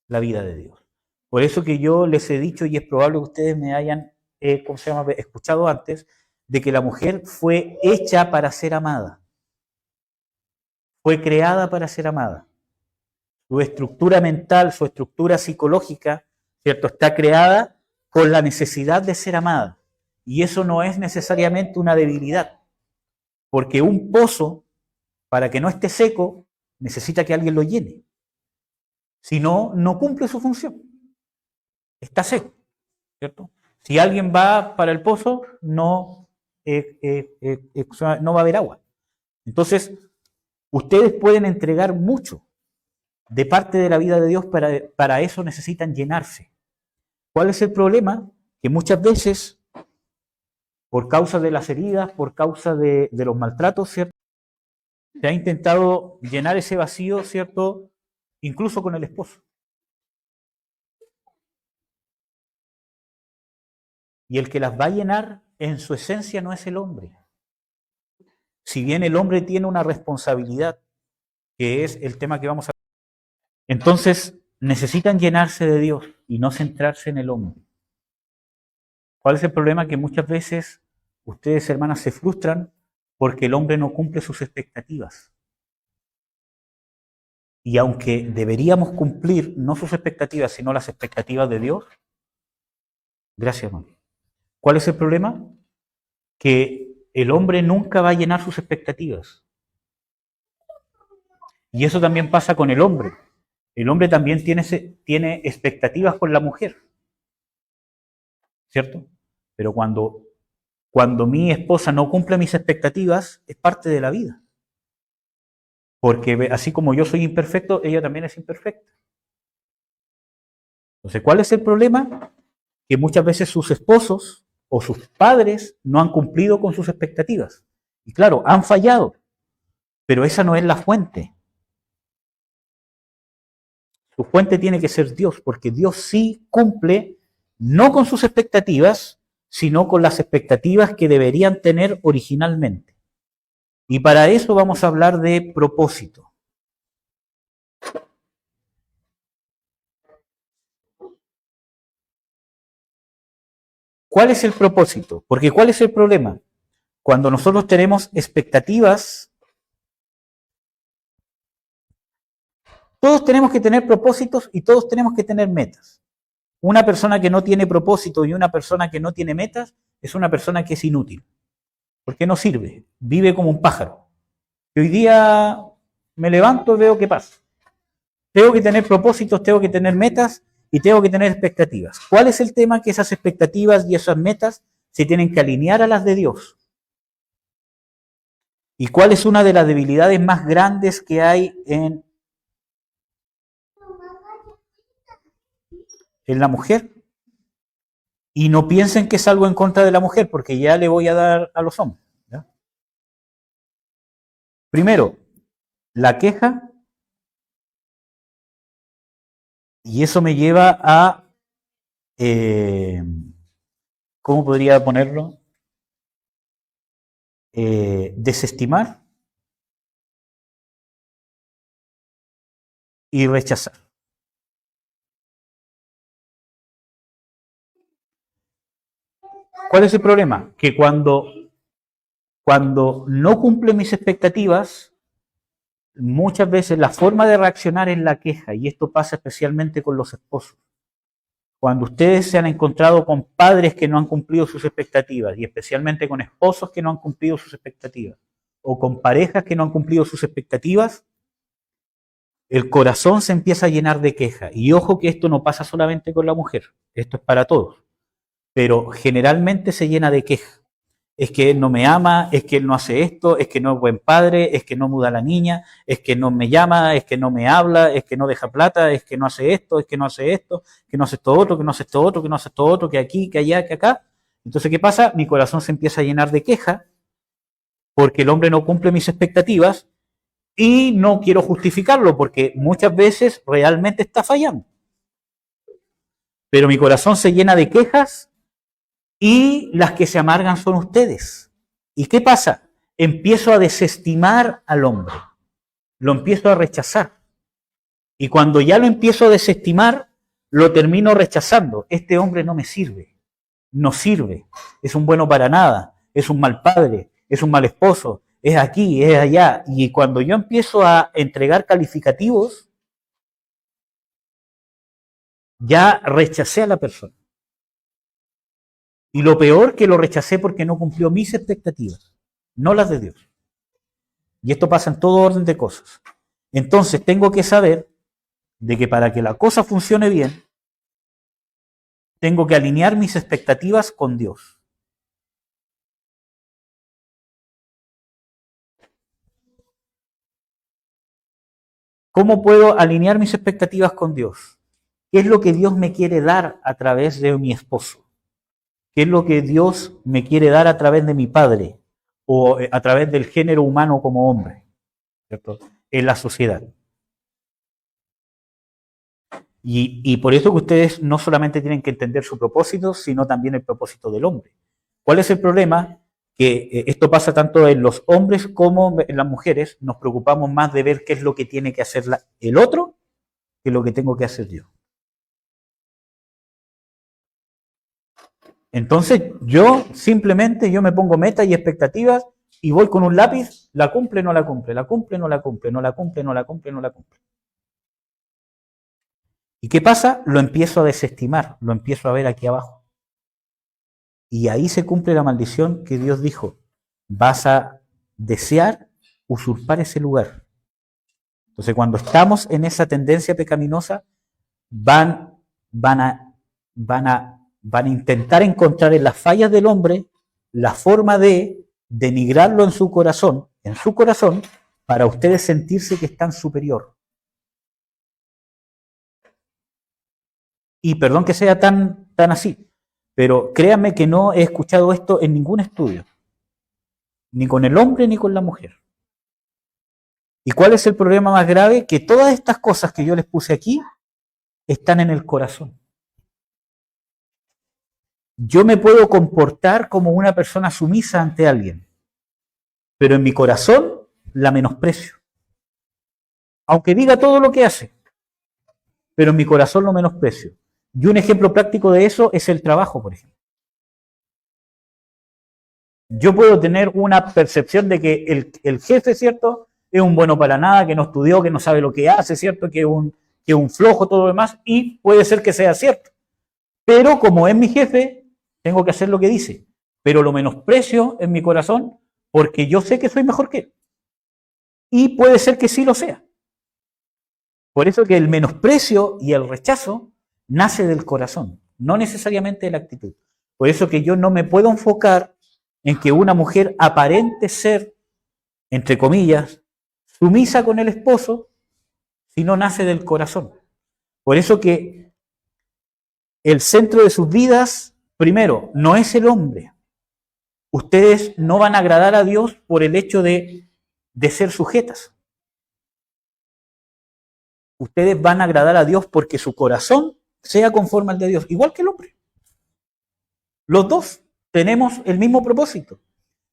la vida de Dios. Por eso que yo les he dicho, y es probable que ustedes me hayan escuchado antes, de que la mujer fue hecha para ser amada. Fue creada para ser amada. Su estructura mental, su estructura psicológica, ¿cierto?, está creada con la necesidad de ser amada. Y eso no es necesariamente una debilidad, porque un pozo, para que no esté seco, necesita que alguien lo llene. Si no, no cumple su función. Está seco, ¿cierto? Si alguien va para el pozo, no va a haber agua. Entonces, ustedes pueden entregar mucho de parte de la vida de Dios, para eso necesitan llenarse. ¿Cuál es el problema? Que muchas veces, por causa de las heridas, por causa de los maltratos, ¿cierto?, se ha intentado llenar ese vacío, ¿cierto?, incluso con el esposo. Y el que las va a llenar en su esencia no es el hombre. Si bien el hombre tiene una responsabilidad, que es el tema que vamos a ver, entonces necesitan llenarse de Dios y no centrarse en el hombre. ¿Cuál es el problema? Que muchas veces ustedes, hermanas, se frustran porque el hombre no cumple sus expectativas. Y aunque deberíamos cumplir no sus expectativas, sino las expectativas de Dios, gracias, hermano. ¿Cuál es el problema? Que el hombre nunca va a llenar sus expectativas. Y eso también pasa con el hombre. El hombre también tiene expectativas con la mujer, ¿cierto? Pero cuando mi esposa no cumple mis expectativas, es parte de la vida. Porque así como yo soy imperfecto, ella también es imperfecta. Entonces, ¿cuál es el problema? Que muchas veces sus esposos o sus padres no han cumplido con sus expectativas. Y claro, han fallado, pero esa no es la fuente. Su fuente tiene que ser Dios, porque Dios sí cumple, no con sus expectativas, sino con las expectativas que deberían tener originalmente. Y para eso vamos a hablar de propósito. ¿Cuál es el propósito? Porque ¿cuál es el problema? Cuando nosotros tenemos expectativas, todos tenemos que tener propósitos y todos tenemos que tener metas. Una persona que no tiene propósito y una persona que no tiene metas es una persona que es inútil, porque no sirve, vive como un pájaro. Y hoy día me levanto y veo qué pasa. Tengo que tener propósitos, tengo que tener metas y tengo que tener expectativas. ¿Cuál es el tema? Que esas expectativas y esas metas se tienen que alinear a las de Dios. ¿Y cuál es una de las debilidades más grandes que hay en la mujer? Y no piensen que es algo en contra de la mujer, porque ya le voy a dar a los hombres, ¿ya? Primero, la queja, y eso me lleva a, ¿cómo podría ponerlo? Desestimar y rechazar. ¿Cuál es el problema? Que cuando no cumple mis expectativas, muchas veces la forma de reaccionar es la queja, y esto pasa especialmente con los esposos. Cuando ustedes se han encontrado con padres que no han cumplido sus expectativas, y especialmente con esposos que no han cumplido sus expectativas, o con parejas que no han cumplido sus expectativas, el corazón se empieza a llenar de queja. Y ojo que esto no pasa solamente con la mujer, esto es para todos. Pero generalmente se llena de queja. Es que él no me ama, es que él no hace esto, es que no es buen padre, es que no muda a la niña, es que no me llama, es que no me habla, es que no deja plata, es que no hace esto, es que no hace esto, que no hace esto otro, que no hace esto otro, que no hace esto otro, que aquí, que allá, que acá. Entonces, ¿qué pasa? Mi corazón se empieza a llenar de queja porque el hombre no cumple mis expectativas y no quiero justificarlo porque muchas veces realmente está fallando. Pero mi corazón se llena de quejas y las que se amargan son ustedes. ¿Y qué pasa? Empiezo a desestimar al hombre, lo empiezo a rechazar. Y cuando ya lo empiezo a desestimar, lo termino rechazando. Este hombre no me sirve, no sirve, es un bueno para nada, es un mal padre, es un mal esposo, es aquí, es allá. Y cuando yo empiezo a entregar calificativos, ya rechacé a la persona. Y lo peor, que lo rechacé porque no cumplió mis expectativas, no las de Dios. Y esto pasa en todo orden de cosas. Entonces tengo que saber de que para que la cosa funcione bien, tengo que alinear mis expectativas con Dios. ¿Cómo puedo alinear mis expectativas con Dios? ¿Qué es lo que Dios me quiere dar a través de mi esposo? ¿Qué es lo que Dios me quiere dar a través de mi padre? O a través del género humano como hombre, ¿cierto? En la sociedad. Y por eso que ustedes no solamente tienen que entender su propósito, sino también el propósito del hombre. ¿Cuál es el problema? Que esto pasa tanto en los hombres como en las mujeres. Nos preocupamos más de ver qué es lo que tiene que hacer el otro que lo que tengo que hacer yo. Entonces yo simplemente me pongo metas y expectativas y voy con un lápiz, la cumple, no la cumple, la cumple, no la cumple, no la cumple, no la cumple, no la cumple. ¿Y qué pasa? Lo empiezo a desestimar, lo empiezo a ver aquí abajo. Y ahí se cumple la maldición que Dios dijo, vas a desear usurpar ese lugar. Entonces cuando estamos en esa tendencia pecaminosa, van a intentar encontrar en las fallas del hombre la forma de denigrarlo en su corazón, para ustedes sentirse que están superior. Y perdón que sea tan así, pero créanme que no he escuchado esto en ningún estudio, ni con el hombre ni con la mujer. ¿Y cuál es el problema más grave? Que todas estas cosas que yo les puse aquí están en el corazón. Yo me puedo comportar como una persona sumisa ante alguien, pero en mi corazón la menosprecio. Aunque diga todo lo que hace, pero en mi corazón lo menosprecio. Y un ejemplo práctico de eso es el trabajo, por ejemplo. Yo puedo tener una percepción de que el jefe, ¿cierto?, es un bueno para nada, que no estudió, que no sabe lo que hace, ¿cierto?, que es un flojo, todo lo demás, y puede ser que sea cierto. Pero como es mi jefe, tengo que hacer lo que dice. Pero lo menosprecio en mi corazón porque yo sé que soy mejor que él. Y puede ser que sí lo sea. Por eso que el menosprecio y el rechazo nace del corazón, no necesariamente de la actitud. Por eso que yo no me puedo enfocar en que una mujer aparente ser, entre comillas, sumisa con el esposo, si no nace del corazón. Por eso que el centro de sus vidas, primero, no es el hombre. Ustedes no van a agradar a Dios por el hecho de ser sujetas. Ustedes van a agradar a Dios porque su corazón sea conforme al de Dios, igual que el hombre. Los dos tenemos el mismo propósito,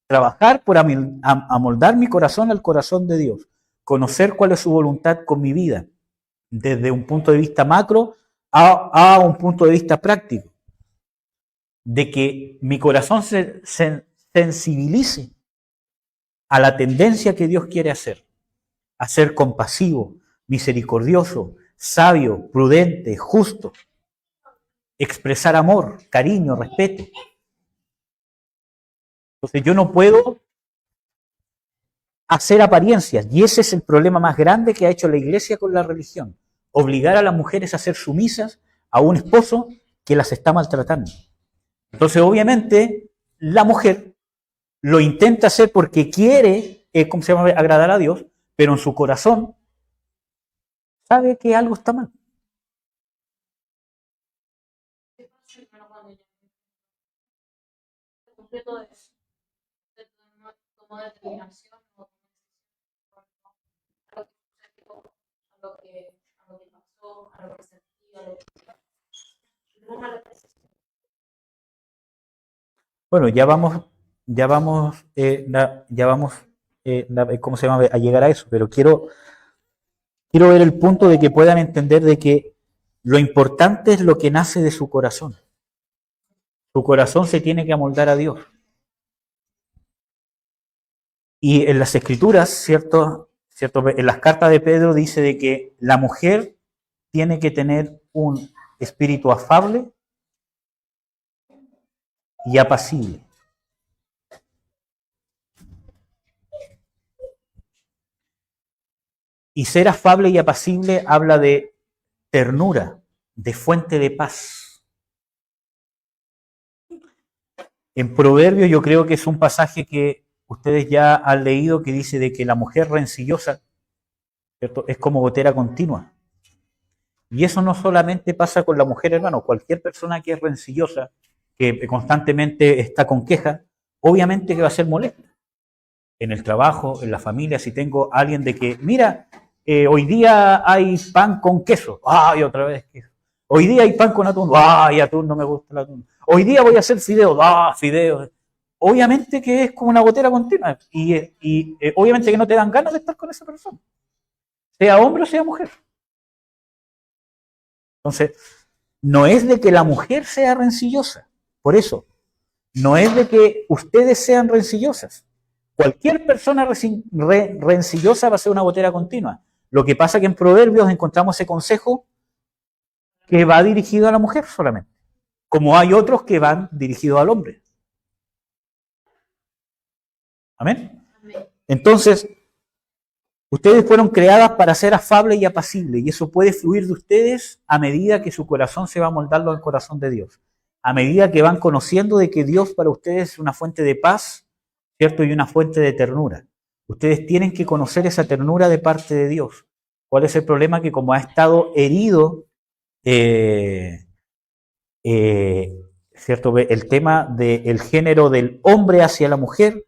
trabajar por amoldar mi corazón al corazón de Dios, conocer cuál es su voluntad con mi vida, desde un punto de vista macro a un punto de vista práctico, de que mi corazón se sensibilice a la tendencia que Dios quiere hacer, a ser compasivo, misericordioso, sabio, prudente, justo, expresar amor, cariño, respeto. Entonces yo no puedo hacer apariencias, y ese es el problema más grande que ha hecho la Iglesia con la religión, obligar a las mujeres a ser sumisas a un esposo que las está maltratando. Entonces obviamente la mujer lo intenta hacer porque quiere, ¿cómo se llama?, agradar a Dios, pero en su corazón sabe que algo está mal. Bueno, ¿cómo se llama?, a llegar a eso, pero quiero quiero ver el punto de que puedan entender de que lo importante es lo que nace de su corazón. Su corazón se tiene que amoldar a Dios. Y en las Escrituras, ¿cierto? En las cartas de Pedro dice de que la mujer tiene que tener un espíritu afable y apacible. Y ser afable y apacible habla de ternura, de fuente de paz. En Proverbios yo creo que es un pasaje que ustedes ya han leído que dice de que la mujer rencillosa, ¿cierto?, es como gotera continua. Y eso no solamente pasa con la mujer, hermano. Cualquier persona que es rencillosa, que constantemente está con queja, obviamente que va a ser molesta. En el trabajo, en la familia, si tengo a alguien de que, mira, hoy día hay pan con queso. ¡Ay, otra vez queso! Hoy día hay pan con atún. ¡Ay, atún, no me gusta el atún! Hoy día voy a hacer fideos. ¡Ah, fideos! Obviamente que es como una gotera continua. Y obviamente que no te dan ganas de estar con esa persona. Sea hombre o sea mujer. Entonces, no es de que la mujer sea rencillosa. Por eso, no es de que ustedes sean rencillosas. Cualquier persona rencillosa va a ser una gotera continua. Lo que pasa es que en Proverbios encontramos ese consejo que va dirigido a la mujer solamente, como hay otros que van dirigidos al hombre. ¿Amén? Entonces, ustedes fueron creadas para ser afables y apacibles, y eso puede fluir de ustedes a medida que su corazón se va moldando al corazón de Dios. A medida que van conociendo de que Dios para ustedes es una fuente de paz, ¿cierto? Y una fuente de ternura. Ustedes tienen que conocer esa ternura de parte de Dios. ¿Cuál es el problema? Que como ha estado herido, ¿cierto?, el tema del género del hombre hacia la mujer,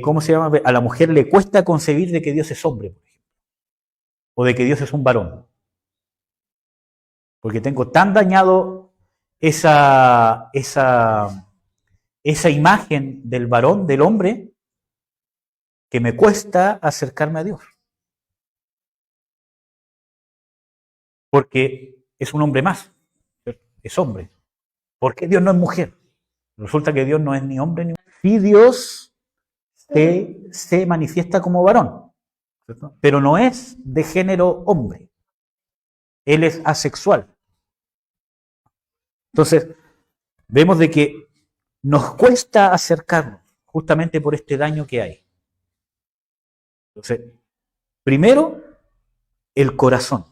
¿cómo se llama? A la mujer le cuesta concebir de que Dios es hombre, por ejemplo, o de que Dios es un varón. Porque tengo tan dañado esa imagen del varón, del hombre, que me cuesta acercarme a Dios. Porque es un hombre más, es hombre. ¿Por qué Dios no es mujer? Resulta que Dios no es ni hombre ni mujer. Sí, Dios se manifiesta como varón, ¿cierto?, pero no es de género hombre. Él es asexual. Entonces, vemos de que nos cuesta acercarnos justamente por este daño que hay. Entonces, primero, el corazón.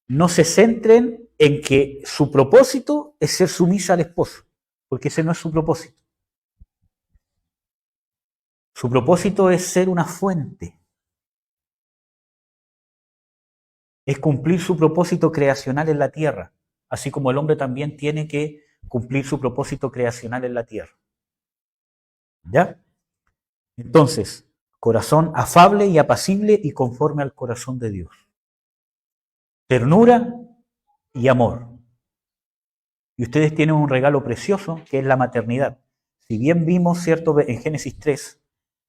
No se centren en que su propósito es ser sumisa al esposo, porque ese no es su propósito. Su propósito es ser una fuente. Es cumplir su propósito creacional en la tierra, así como el hombre también tiene que cumplir su propósito creacional en la tierra. ¿Ya? Entonces, corazón afable y apacible y conforme al corazón de Dios. Ternura y amor. Y ustedes tienen un regalo precioso que es la maternidad. Si bien vimos, ¿cierto?, en Génesis 3,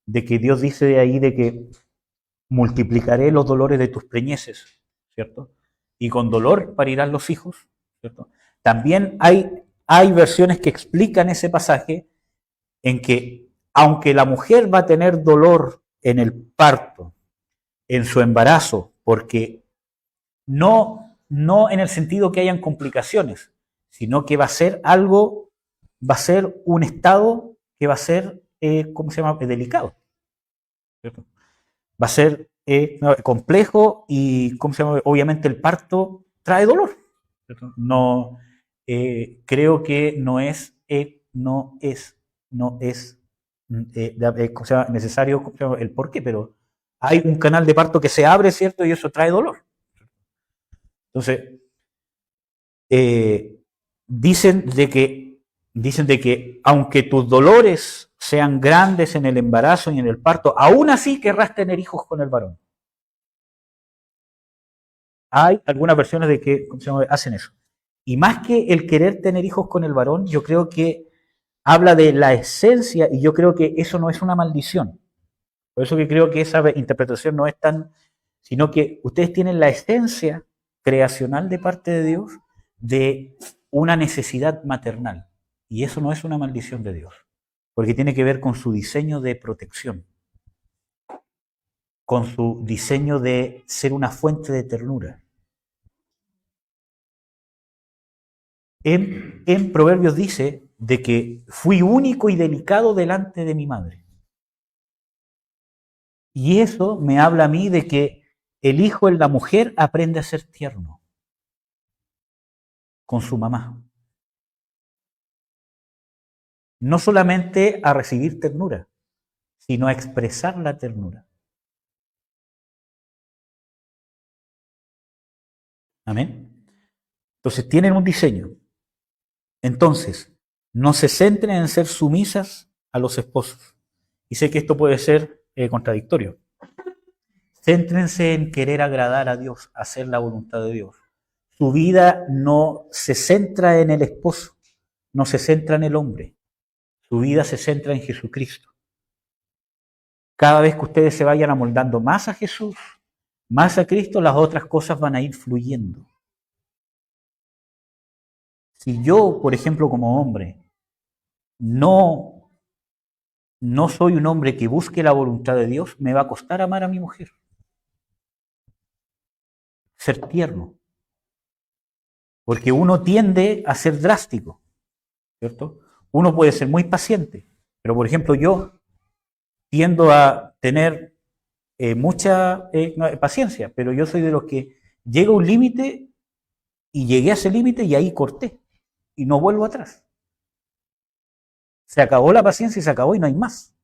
de que Dios dice de ahí de que multiplicaré los dolores de tus preñeces, ¿cierto? Y con dolor parirán los hijos, ¿cierto? También hay versiones que explican ese pasaje en que aunque la mujer va a tener dolor en el parto, en su embarazo, porque no en el sentido que hayan complicaciones, sino que va a ser algo, va a ser un estado que va a ser, ¿cómo se llama?, delicado, ¿cierto? Va a ser complejo y, ¿cómo se llama?, obviamente el parto trae dolor, ¿cierto? No, creo que no es ¿cómo se llama?, necesario, ¿cómo se llama?, el por qué, pero hay un canal de parto que se abre, ¿cierto? Y eso trae dolor. Entonces, dicen de que aunque tus dolores sean grandes en el embarazo y en el parto, aún así querrás tener hijos con el varón. Hay algunas versiones de que, ¿cómo se llama?, hacen eso. Y más que el querer tener hijos con el varón, yo creo que habla de la esencia, y yo creo que eso no es una maldición. Por eso que creo que esa interpretación no es tan sino que ustedes tienen la esencia creacional de parte de Dios de una necesidad maternal. Y eso no es una maldición de Dios, porque tiene que ver con su diseño de protección, con su diseño de ser una fuente de ternura. En Proverbios dice de que fui único y delicado delante de mi madre. Y eso me habla a mí de que el hijo en la mujer aprende a ser tierno con su mamá. No solamente a recibir ternura, sino a expresar la ternura. Amén. Entonces tienen un diseño. Entonces, no se centren en ser sumisas a los esposos. Y sé que esto puede ser contradictorio. Céntrense en querer agradar a Dios, hacer la voluntad de Dios. Su vida no se centra en el esposo, no se centra en el hombre. Su vida se centra en Jesucristo. Cada vez que ustedes se vayan amoldando más a Jesús, más a Cristo, las otras cosas van a ir fluyendo. Si yo, por ejemplo, como hombre, no soy un hombre que busque la voluntad de Dios, me va a costar amar a mi mujer. Ser tierno. Porque uno tiende a ser drástico, ¿cierto? Uno puede ser muy paciente, pero por ejemplo yo tiendo a tener mucha paciencia, pero yo soy de los que llega a un límite y llegué a ese límite y ahí corté y no vuelvo atrás. Se acabó la paciencia y se acabó y no hay más.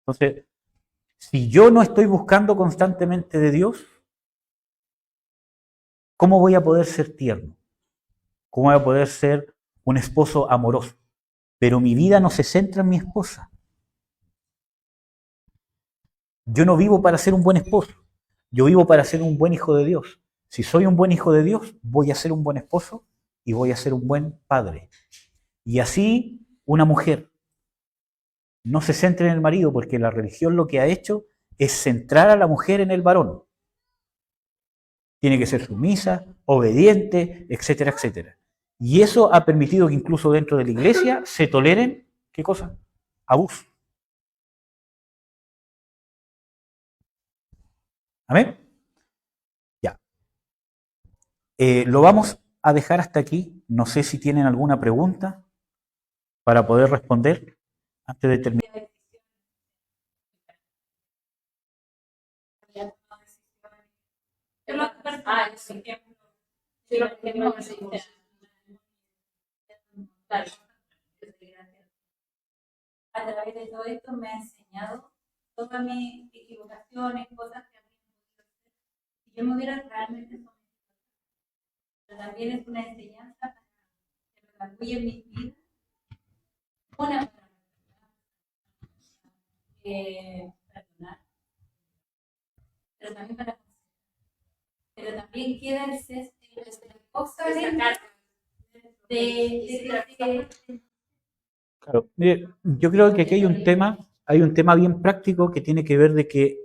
Entonces, si yo no estoy buscando constantemente de Dios, ¿cómo voy a poder ser tierno? ¿Cómo voy a poder ser un esposo amoroso? Pero mi vida no se centra en mi esposa. Yo no vivo para ser un buen esposo. Yo vivo para ser un buen hijo de Dios. Si soy un buen hijo de Dios, voy a ser un buen esposo y voy a ser un buen padre. Y así una mujer no se centra en el marido, porque la religión lo que ha hecho es centrar a la mujer en el varón. Tiene que ser sumisa, obediente, etcétera, etcétera. Y eso ha permitido que incluso dentro de la iglesia se toleren, ¿qué cosa? Abuso. ¿Amén? Ya. Lo vamos a dejar hasta aquí. No sé si tienen alguna pregunta para poder responder antes de terminar. A través de todo esto me ha enseñado todas mis equivocaciones, cosas que si yo me hubiera realmente sometido, también es una enseñanza que me marcó en mi vida, una perdonar, pero también para pero también queda el sesgo de Claro, mire, yo creo que aquí hay un tema bien práctico que tiene que ver de que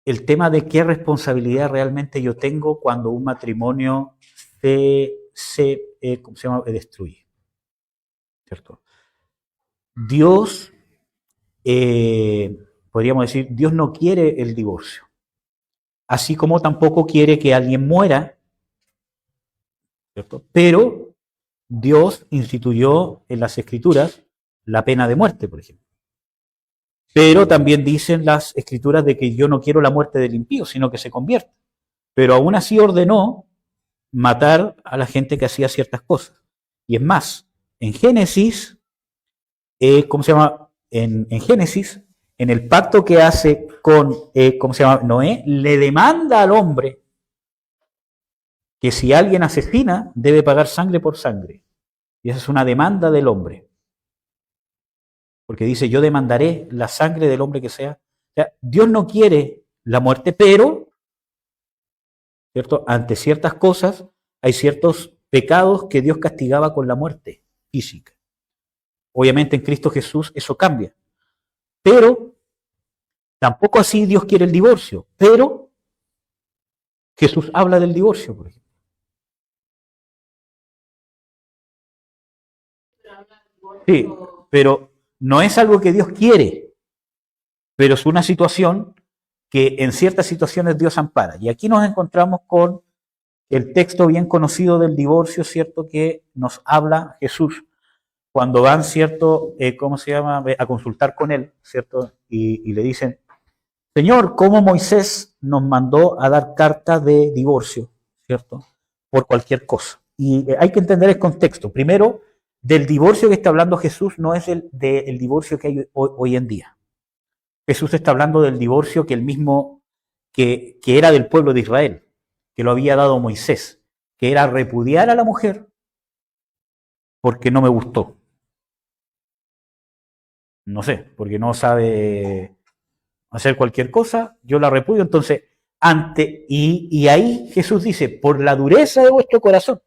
el tema de qué responsabilidad realmente yo tengo cuando un matrimonio ¿cómo se llama? Destruye, ¿cierto? Dios, podríamos decir, Dios no quiere el divorcio, así como tampoco quiere que alguien muera, ¿cierto? Pero Dios instituyó en las Escrituras la pena de muerte, por ejemplo. Pero también dicen las Escrituras de que yo no quiero la muerte del impío, sino que se convierta. Pero aún así ordenó matar a la gente que hacía ciertas cosas. Y es más, en Génesis, ¿cómo se llama? En Génesis, en el pacto que hace con, ¿cómo se llama? Noé, le demanda al hombre que si alguien asesina, debe pagar sangre por sangre. Y esa es una demanda del hombre. Porque dice, yo demandaré la sangre del hombre que sea. O sea, Dios no quiere la muerte, pero, ¿cierto? Ante ciertas cosas, hay ciertos pecados que Dios castigaba con la muerte física. Obviamente en Cristo Jesús eso cambia. Pero Tampoco así Dios quiere el divorcio, pero Jesús habla del divorcio, por ejemplo. Sí, pero no es algo que Dios quiere, pero es una situación que en ciertas situaciones Dios ampara. Y aquí nos encontramos con el texto bien conocido del divorcio, ¿cierto? Que nos habla Jesús cuando van, ¿cierto? ¿Cómo se llama? A consultar con él, ¿cierto? Y le dicen, Señor, ¿cómo Moisés nos mandó a dar carta de divorcio, ¿cierto? Por cualquier cosa. Y hay que entender el contexto. Primero, del divorcio que está hablando Jesús no es del divorcio que hay hoy en día. Jesús está hablando del divorcio que el mismo, que era del pueblo de Israel, que lo había dado Moisés, que era repudiar a la mujer porque no me gustó. No sé, porque no sabe hacer cualquier cosa, yo la repudio. Entonces, y ahí Jesús dice, por la dureza de vuestro corazón.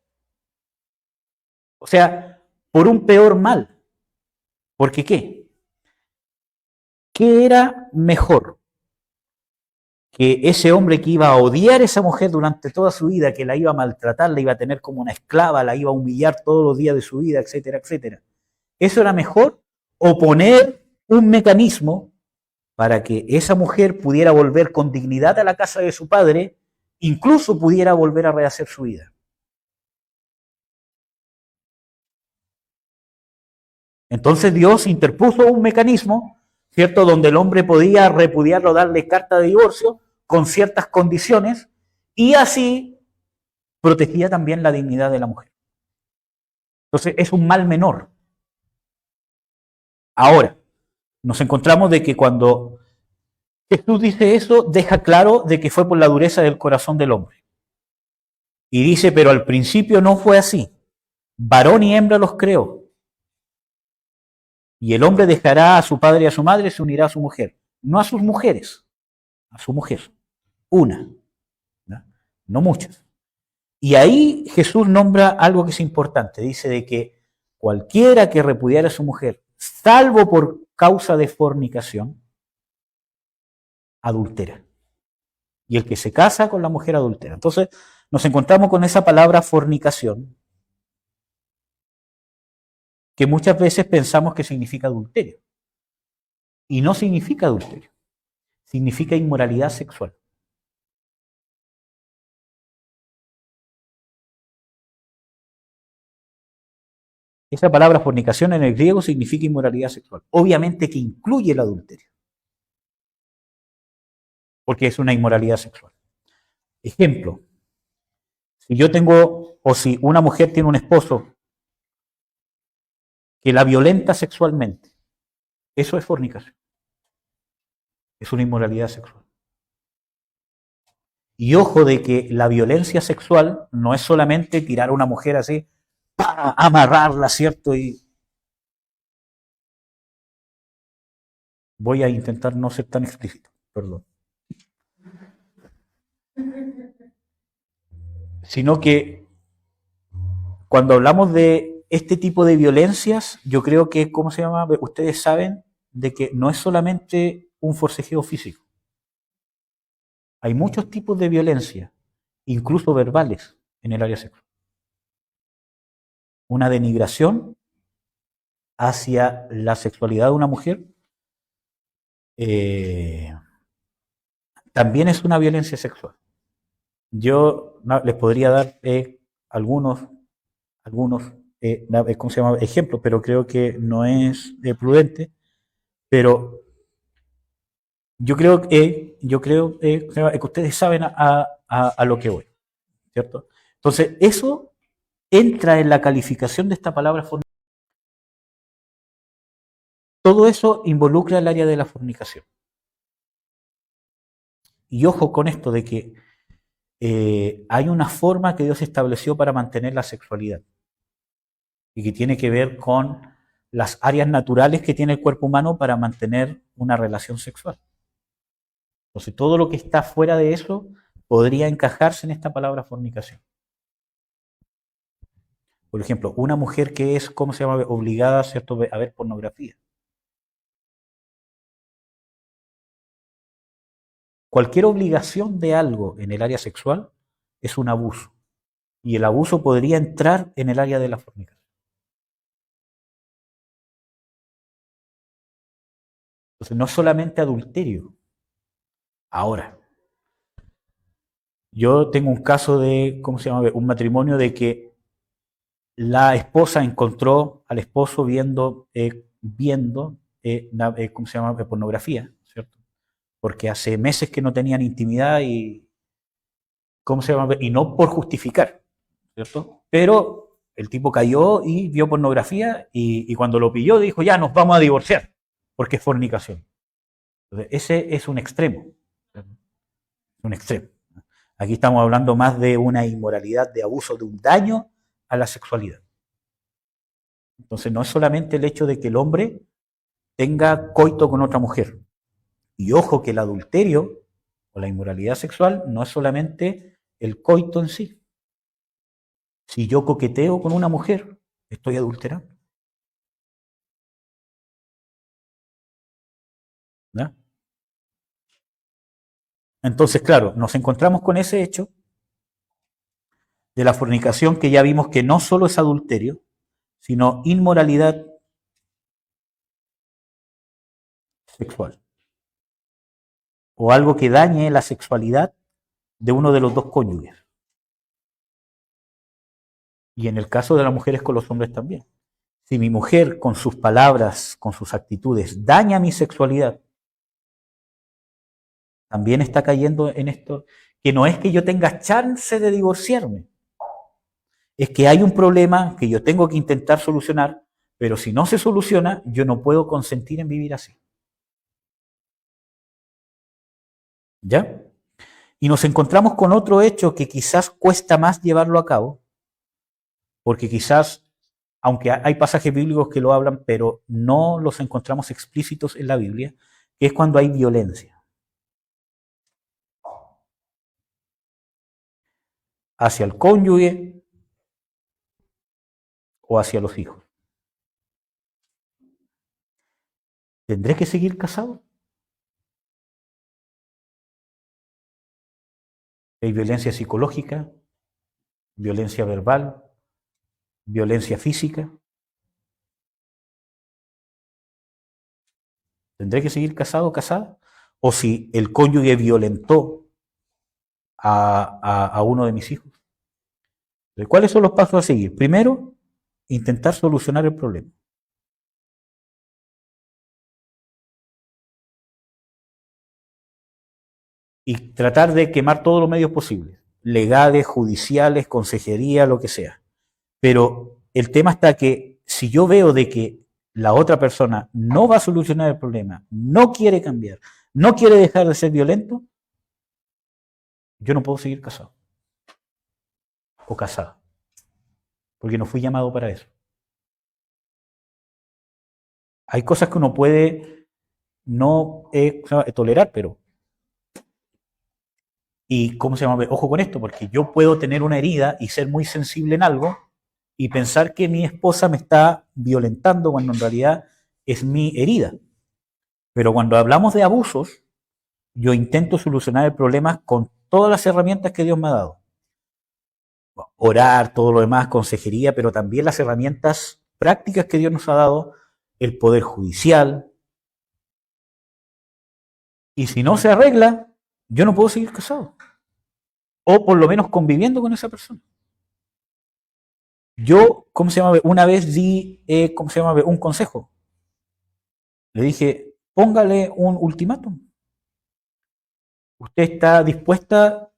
O sea, por un peor mal. ¿Porque qué? ¿Qué era mejor? Que ese hombre que iba a odiar a esa mujer durante toda su vida, que la iba a maltratar, la iba a tener como una esclava, la iba a humillar todos los días de su vida, etcétera, etcétera. ¿Eso era mejor? ¿O poner un mecanismo para que esa mujer pudiera volver con dignidad a la casa de su padre, incluso pudiera volver a rehacer su vida? Entonces Dios interpuso un mecanismo, ¿cierto?, donde el hombre podía repudiarlo, darle carta de divorcio con ciertas condiciones y así protegía también la dignidad de la mujer. Entonces es un mal menor. Ahora, nos encontramos de que cuando Jesús dice eso, deja claro de que fue por la dureza del corazón del hombre. Y dice, pero al principio no fue así. Varón y hembra los creó. Y el hombre dejará a su padre y a su madre y se unirá a su mujer. No a sus mujeres, a su mujer. Una, ¿no? No muchas. Y ahí Jesús nombra algo que es importante. Dice de que cualquiera que repudiara a su mujer, salvo por causa de fornicación, adultera. Y el que se casa con la mujer adultera. Entonces nos encontramos con esa palabra fornicación, que muchas veces pensamos que significa adulterio. Y no significa adulterio. Significa inmoralidad sexual. Esa palabra fornicación en el griego significa inmoralidad sexual. Obviamente que incluye el adulterio, porque es una inmoralidad sexual. Ejemplo, si yo tengo, o si una mujer tiene un esposo que la violenta sexualmente, eso es fornicación. Es una inmoralidad sexual. Y ojo de que la violencia sexual no es solamente tirar a una mujer así, para amarrarla, ¿cierto? Y voy a intentar no ser tan explícito, perdón. Sino que cuando hablamos de este tipo de violencias, yo creo que, ¿cómo se llama? Ustedes saben de que no es solamente un forcejeo físico. Hay muchos tipos de violencia, incluso verbales, en el área sexual. Una denigración hacia la sexualidad de una mujer también es una violencia sexual. Yo les podría dar algunos ¿cómo se llama? Ejemplos, pero creo que no es prudente. Pero yo creo que ustedes saben a lo que voy, ¿cierto? Entonces, eso entra en la calificación de esta palabra fornicación. Todo eso involucra el área de la fornicación. Y ojo con esto de que hay una forma que Dios estableció para mantener la sexualidad y que tiene que ver con las áreas naturales que tiene el cuerpo humano para mantener una relación sexual. Entonces, todo lo que está fuera de eso podría encajarse en esta palabra fornicación. Por ejemplo, una mujer que es, ¿cómo se llama?, obligada, ¿cierto?, a ver pornografía. cualquier obligación de algo en el área sexual es un abuso. Y el abuso podría entrar en el área de la fornicación. Entonces, no es solamente adulterio. Ahora, yo tengo un caso de, ¿cómo se llama? Un matrimonio de que la esposa encontró al esposo viendo, ¿cómo se llama? Pornografía, ¿cierto? Porque hace meses que no tenían intimidad y, ¿cómo se llama? Y no por justificar, ¿cierto? Pero el tipo cayó y vio pornografía y cuando lo pilló dijo, ya nos vamos a divorciar, porque es fornicación. Entonces, ese es un extremo, ¿cierto? Un extremo. Aquí estamos hablando más de una inmoralidad, de abuso, de un daño a la sexualidad. Entonces no es solamente el hecho de que el hombre tenga coito con otra mujer. Y ojo que el adulterio o la inmoralidad sexual no es solamente el coito en sí. Si yo coqueteo con una mujer, estoy adulterando. ¿No? Entonces, claro, nos encontramos con ese hecho de la fornicación que ya vimos que no solo es adulterio, sino inmoralidad sexual. O algo que dañe la sexualidad de uno de los dos cónyuges. Y en el caso de las mujeres con los hombres también. Si mi mujer con sus palabras, con sus actitudes, daña mi sexualidad, también está cayendo en esto, que no es que yo tenga chance de divorciarme, es que hay un problema que yo tengo que intentar solucionar, pero si no se soluciona, yo no puedo consentir en vivir así. ¿Ya? Y nos encontramos con otro hecho que quizás cuesta más llevarlo a cabo, porque quizás, aunque hay pasajes bíblicos que lo hablan, pero no los encontramos explícitos en la Biblia, que es cuando hay violencia hacia el cónyuge o hacia los hijos. ¿Tendré que seguir casado? Hay violencia psicológica, violencia verbal, violencia física. ¿Tendré que seguir casado o casada? O si el cónyuge violentó a uno de mis hijos. ¿Cuáles son los pasos a seguir? Primero, intentar solucionar el problema. Y tratar de quemar todos los medios posibles. Legales, judiciales, consejería, lo que sea. Pero el tema está que si yo veo de que la otra persona no va a solucionar el problema, no quiere cambiar, no quiere dejar de ser violento, yo no puedo seguir casado o casada, porque no fui llamado para eso. Hay cosas que uno puede no tolerar, pero... Y ¿cómo se llama? Ojo con esto, porque yo puedo tener una herida y ser muy sensible en algo y pensar que mi esposa me está violentando cuando en realidad es mi herida. Pero cuando hablamos de abusos, yo intento solucionar el problema con todas las herramientas que Dios me ha dado. Orar, todo lo demás, consejería, pero también las herramientas prácticas que Dios nos ha dado, el poder judicial. Y si no se arregla, yo no puedo seguir casado. O por lo menos conviviendo con esa persona. Yo, ¿cómo se llama? Una vez di, ¿cómo se llama? Un consejo. Le dije, póngale un ultimátum. ¿Usted está dispuesta,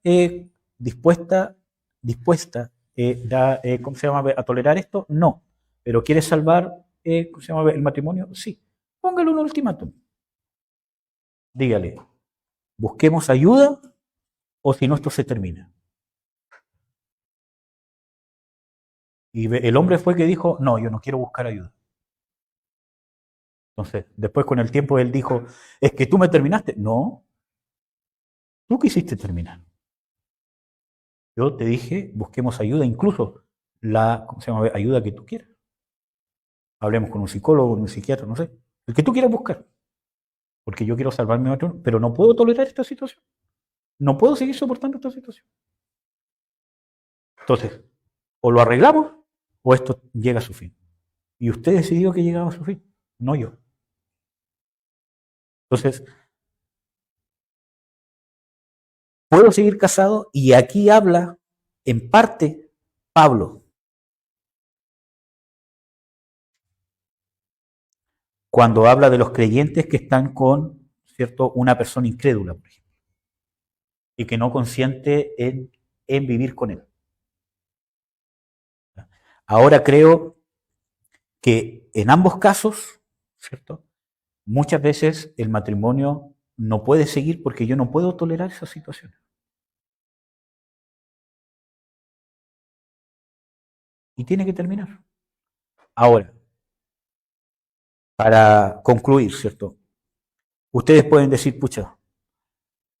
¿cómo se llama? A tolerar esto? No. ¿Pero quiere salvar, ¿cómo se llama? El matrimonio? Sí. Póngale un ultimátum. Dígale, busquemos ayuda o si no esto se termina. Y el hombre fue que dijo, no, yo no quiero buscar ayuda. Entonces, después con el tiempo él dijo, es que tú me terminaste. No, tú quisiste terminar. Yo te dije, busquemos ayuda, incluso la, ¿cómo se llama? Ayuda que tú quieras. Hablemos con un psicólogo, con un psiquiatra, no sé. El que tú quieras buscar. Porque yo quiero salvar mi matrimonio, pero no puedo tolerar esta situación. no puedo seguir soportando esta situación. Entonces, o lo arreglamos o esto llega a su fin. Y usted decidió que llegaba a su fin, no yo. Entonces, puedo seguir casado y aquí habla en parte Pablo. Cuando habla de los creyentes que están con, ¿cierto?, una persona incrédula, por ejemplo, y que no consiente en vivir con él. Ahora creo que en ambos casos, ¿cierto?, muchas veces el matrimonio no puede seguir porque yo no puedo tolerar esas situaciones. Y tiene que terminar. Ahora, para concluir, ¿cierto? Ustedes pueden decir, pucha,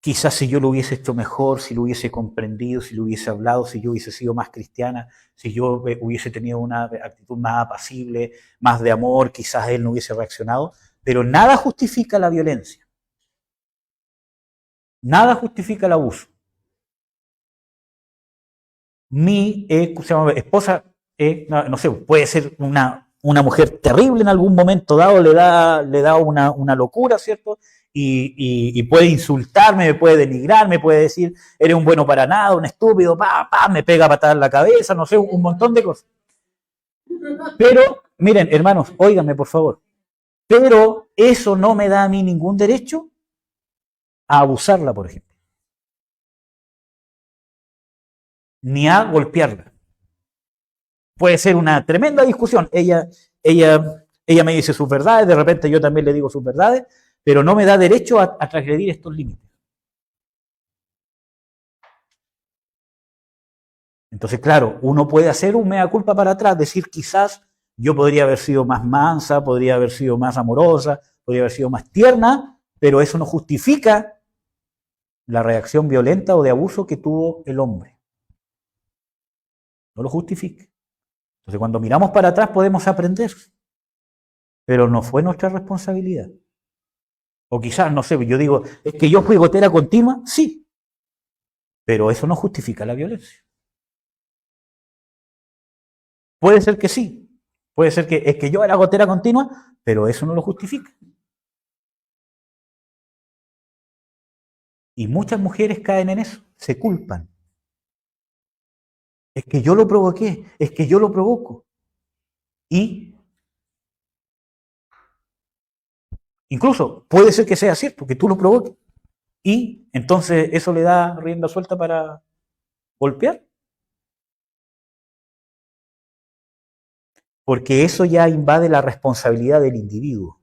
quizás si yo lo hubiese hecho mejor, si lo hubiese comprendido, si lo hubiese hablado, si yo hubiese sido más cristiana, si yo hubiese tenido una actitud más apacible, más de amor, quizás él no hubiese reaccionado. Pero nada justifica la violencia. Nada justifica el abuso. Mi esposa, no sé, puede ser una mujer terrible en algún momento dado, le da una locura, ¿cierto? Y puede insultarme, me puede denigrar, me puede decir, eres un bueno para nada, un estúpido, me pega patada en la cabeza, no sé, un montón de cosas. Pero, miren, hermanos, óiganme por favor, pero eso no me da a mí ningún derecho a abusarla, por ejemplo, ni a golpearla. Puede ser una tremenda discusión. Ella me dice sus verdades, de repente yo también le digo sus verdades, pero no me da derecho a transgredir estos límites. Entonces, claro, uno puede hacer un mea culpa para atrás, decir quizás yo podría haber sido más mansa, podría haber sido más amorosa, podría haber sido más tierna, pero eso no justifica la reacción violenta o de abuso que tuvo el hombre. No lo justifica. Entonces, cuando miramos para atrás podemos aprender, pero no fue nuestra responsabilidad. O quizás, no sé, yo digo, es que yo fui gotera continua, sí, pero eso no justifica la violencia. Puede ser que sí, puede ser que es que yo era gotera continua, pero eso no lo justifica. Y muchas mujeres caen en eso, se culpan. Es que yo lo provoqué, es que yo lo provoco. Y incluso puede ser que sea cierto, que tú lo provoques. Y entonces eso le da rienda suelta para golpear. Porque eso ya invade la responsabilidad del individuo.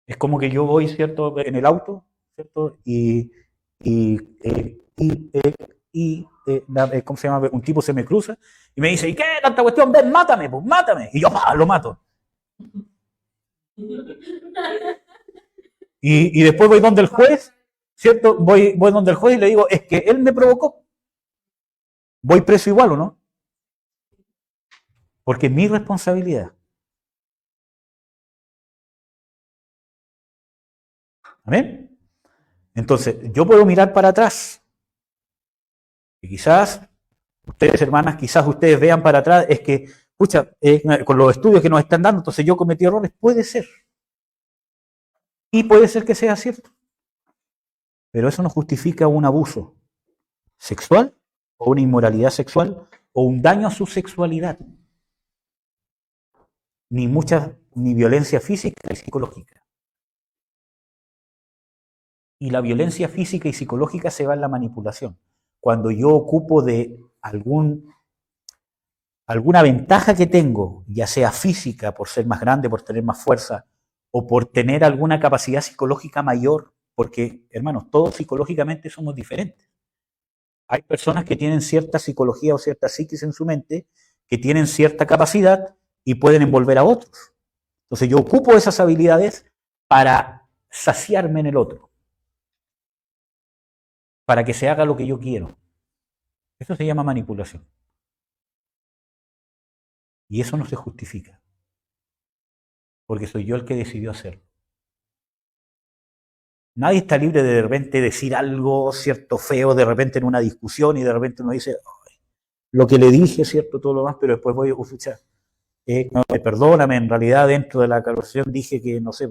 Es como que yo voy, ¿cierto?, en el auto, ¿cierto? Y, eh, y, eh, ¿cómo se llama? Un tipo se me cruza y me dice, ¿y qué tanta cuestión? Ven, mátame, pues mátame. Y yo, lo mato. Y después voy donde el juez, ¿cierto? Voy donde el juez y le digo, es que él me provocó. ¿Voy preso igual o no? Porque es mi responsabilidad. ¿Amén? Entonces, yo puedo mirar para atrás. Y quizás, ustedes hermanas, quizás ustedes vean para atrás, es que, pucha, con los estudios que nos están dando, entonces yo cometí errores. Puede ser. Y puede ser que sea cierto. Pero eso no justifica un abuso sexual o una inmoralidad sexual o un daño a su sexualidad. Ni violencia física ni psicológica. Y la violencia física y psicológica se va en la manipulación. Cuando yo ocupo de alguna ventaja que tengo, ya sea física, por ser más grande, por tener más fuerza, o por tener alguna capacidad psicológica mayor, porque, hermanos, todos psicológicamente somos diferentes. Hay personas que tienen cierta psicología o cierta psiquis en su mente, que tienen cierta capacidad y pueden envolver a otros. Entonces yo ocupo esas habilidades para saciarme en el otro, para que se haga lo que yo quiero. Eso se llama manipulación. Y eso no se justifica, porque soy yo el que decidió hacerlo. Nadie está libre de repente decir algo, cierto, feo, de repente en una discusión y de repente uno dice, "Ay, lo que le dije, cierto, todo lo demás", pero después voy a escuchar. No, perdóname, en realidad dentro de la conversación dije que, no sé,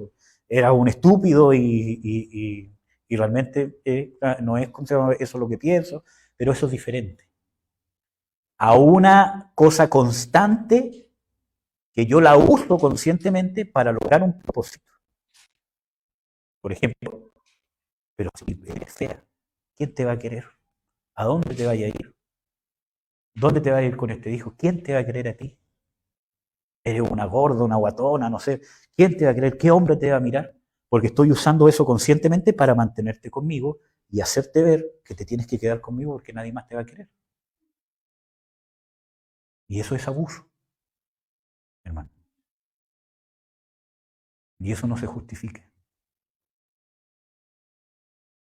era un estúpido y realmente no es eso lo que pienso, pero eso es diferente a una cosa constante que yo la uso conscientemente para lograr un propósito. Por ejemplo, pero si eres fea, ¿quién te va a querer? ¿A dónde te vaya a ir? ¿Dónde te va a ir con este hijo? ¿Quién te va a querer a ti? Eres una gorda, una guatona, no sé. ¿Quién te va a querer? ¿Qué hombre te va a mirar? Porque estoy usando eso conscientemente para mantenerte conmigo y hacerte ver que te tienes que quedar conmigo porque nadie más te va a querer. Y eso es abuso, hermano. Y eso no se justifica.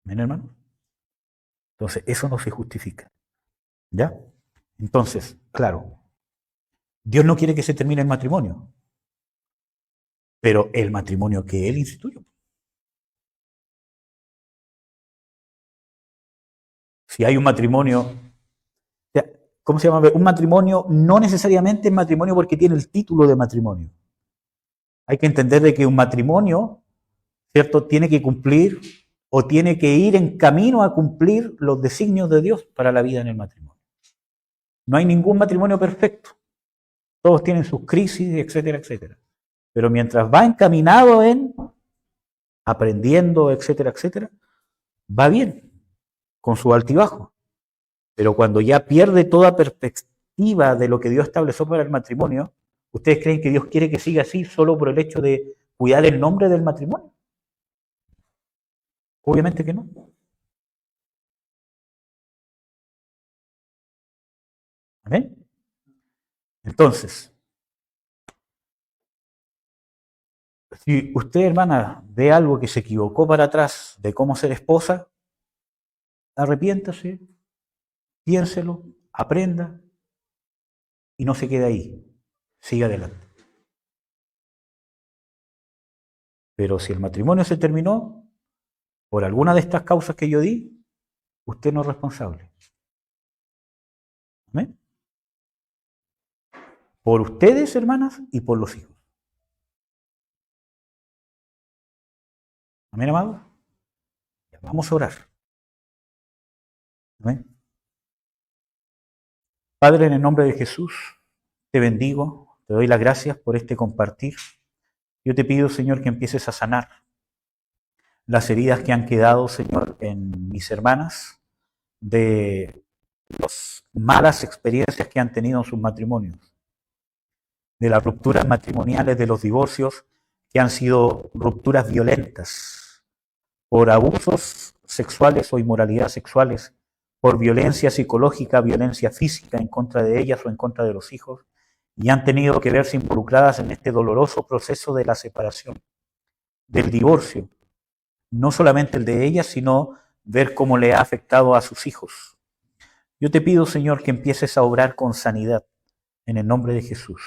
¿Ven, hermano? Entonces, eso no se justifica. ¿Ya? Entonces, claro, Dios no quiere que se termine el matrimonio, pero el matrimonio que Él instituyó. Si hay un matrimonio, ¿cómo se llama? Un matrimonio no necesariamente es matrimonio porque tiene el título de matrimonio. Hay que entender de que un matrimonio, ¿cierto?, tiene que cumplir o tiene que ir en camino a cumplir los designios de Dios para la vida en el matrimonio. No hay ningún matrimonio perfecto. Todos tienen sus crisis, etcétera, etcétera. Pero mientras va encaminado en aprendiendo, etcétera, etcétera, va bien, con su altibajo. Pero cuando ya pierde toda perspectiva de lo que Dios estableció para el matrimonio, ¿ustedes creen que Dios quiere que siga así solo por el hecho de cuidar el nombre del matrimonio? Obviamente que no. ¿Amén? Entonces, si usted, hermana, ve algo que se equivocó para atrás de cómo ser esposa, arrepiéntase, piénselo, aprenda y no se quede ahí. Siga adelante. Pero si el matrimonio se terminó por alguna de estas causas que yo di, usted no es responsable. ¿Amén? Por ustedes, hermanas, y por los hijos. ¿Amén, amado? Vamos a orar. ¿Amén? Padre, en el nombre de Jesús, te bendigo, te doy las gracias por este compartir. Yo te pido, Señor, que empieces a sanar las heridas que han quedado, Señor, en mis hermanas, de las malas experiencias que han tenido en sus matrimonios, de las rupturas matrimoniales, de los divorcios, que han sido rupturas violentas, por abusos sexuales o inmoralidades sexuales, por violencia psicológica, violencia física en contra de ellas o en contra de los hijos, y han tenido que verse involucradas en este doloroso proceso de la separación, del divorcio, no solamente el de ellas, sino ver cómo le ha afectado a sus hijos. Yo te pido, Señor, que empieces a obrar con sanidad en el nombre de Jesús,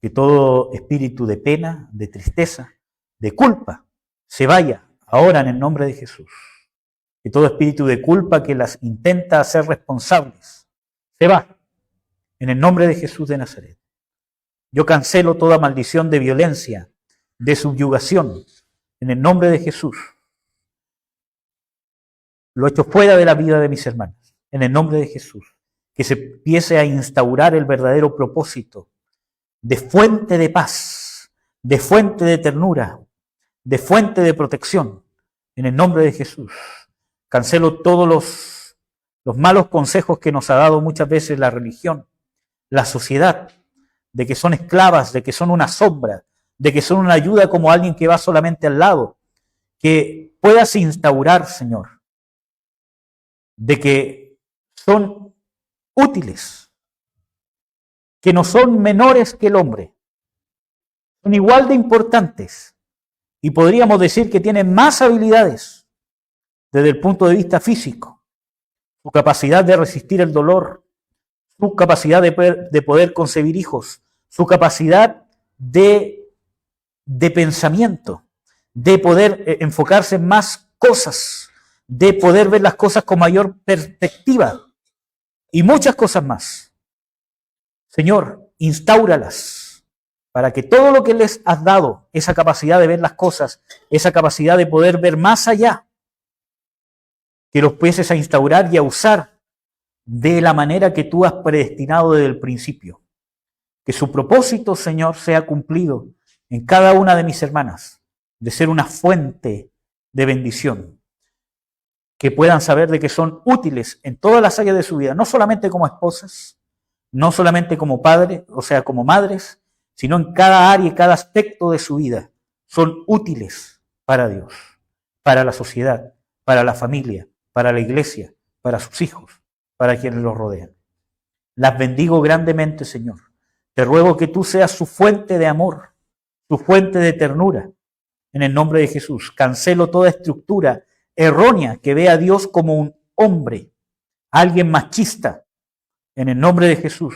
que todo espíritu de pena, de tristeza, de culpa, se vaya ahora en el nombre de Jesús. Que todo espíritu de culpa que las intenta hacer responsables, se va en el nombre de Jesús de Nazaret. Yo cancelo toda maldición de violencia, de subyugación, en el nombre de Jesús. Lo echo fuera de la vida de mis hermanos, en el nombre de Jesús. Que se empiece a instaurar el verdadero propósito de fuente de paz, de fuente de ternura, de fuente de protección, en el nombre de Jesús. Cancelo todos los malos consejos que nos ha dado muchas veces la religión, la sociedad, de que son esclavas, de que son una sombra, de que son una ayuda como alguien que va solamente al lado. Que puedas instaurar, Señor, de que son útiles, que no son menores que el hombre, son igual de importantes y podríamos decir que tienen más habilidades desde el punto de vista físico, su capacidad de resistir el dolor, su capacidad de poder concebir hijos, su capacidad de pensamiento, de poder enfocarse más cosas, de poder ver las cosas con mayor perspectiva y muchas cosas más. Señor, instáuralas para que todo lo que les has dado, esa capacidad de ver las cosas, esa capacidad de poder ver más allá, que los empieces a instaurar y a usar de la manera que tú has predestinado desde el principio. Que su propósito, Señor, sea cumplido en cada una de mis hermanas, de ser una fuente de bendición. Que puedan saber de que son útiles en todas las áreas de su vida, no solamente como esposas, no solamente como padres, o sea, como madres, sino en cada área y cada aspecto de su vida. Son útiles para Dios, para la sociedad, para la familia, para la iglesia, para sus hijos, para quienes los rodean. Las bendigo grandemente, Señor. Te ruego que tú seas su fuente de amor, su fuente de ternura. En el nombre de Jesús, cancelo toda estructura errónea que vea a Dios como un hombre, alguien machista. En el nombre de Jesús,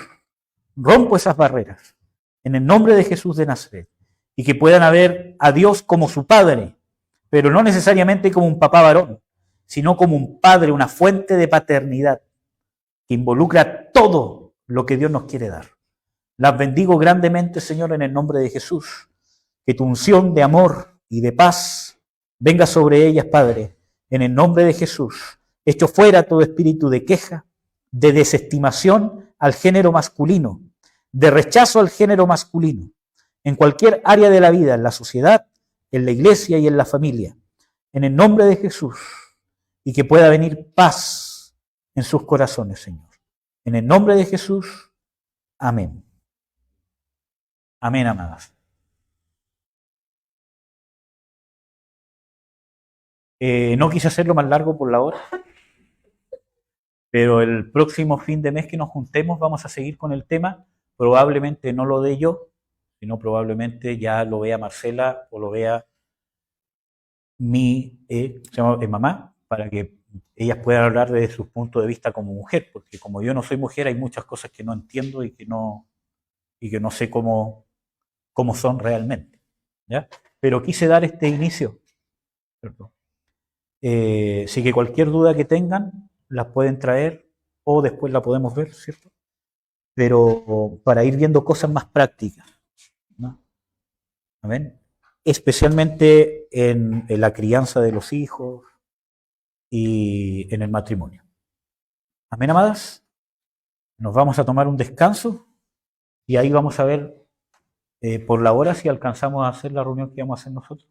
rompo esas barreras. En el nombre de Jesús de Nazaret. Y que puedan ver a Dios como su Padre, pero no necesariamente como un papá varón, sino como un Padre, una fuente de paternidad que involucra todo lo que Dios nos quiere dar. Las bendigo grandemente, Señor, en el nombre de Jesús. Que tu unción de amor y de paz venga sobre ellas, Padre, en el nombre de Jesús. Echo fuera todo espíritu de queja, de desestimación al género masculino, de rechazo al género masculino, en cualquier área de la vida, en la sociedad, en la iglesia y en la familia, en el nombre de Jesús, y que pueda venir paz en sus corazones, Señor. En el nombre de Jesús, amén. Amén, amadas. No quise hacerlo más largo por la hora, pero el próximo fin de mes que nos juntemos vamos a seguir con el tema. Probablemente no lo dé yo, sino probablemente ya lo vea Marcela o lo vea mi mamá, para que ellas puedan hablar desde su punto de vista como mujer, porque como yo no soy mujer hay muchas cosas que no entiendo y que no sé cómo son realmente, ¿ya? Pero quise dar este inicio. Perdón. Así que cualquier duda que tengan, las pueden traer o después la podemos ver, ¿cierto? Pero para ir viendo cosas más prácticas, ¿no? ¿Amén? Especialmente en la crianza de los hijos y en el matrimonio. Amén, amadas. Nos vamos a tomar un descanso y ahí vamos a ver por la hora si alcanzamos a hacer la reunión que vamos a hacer nosotros.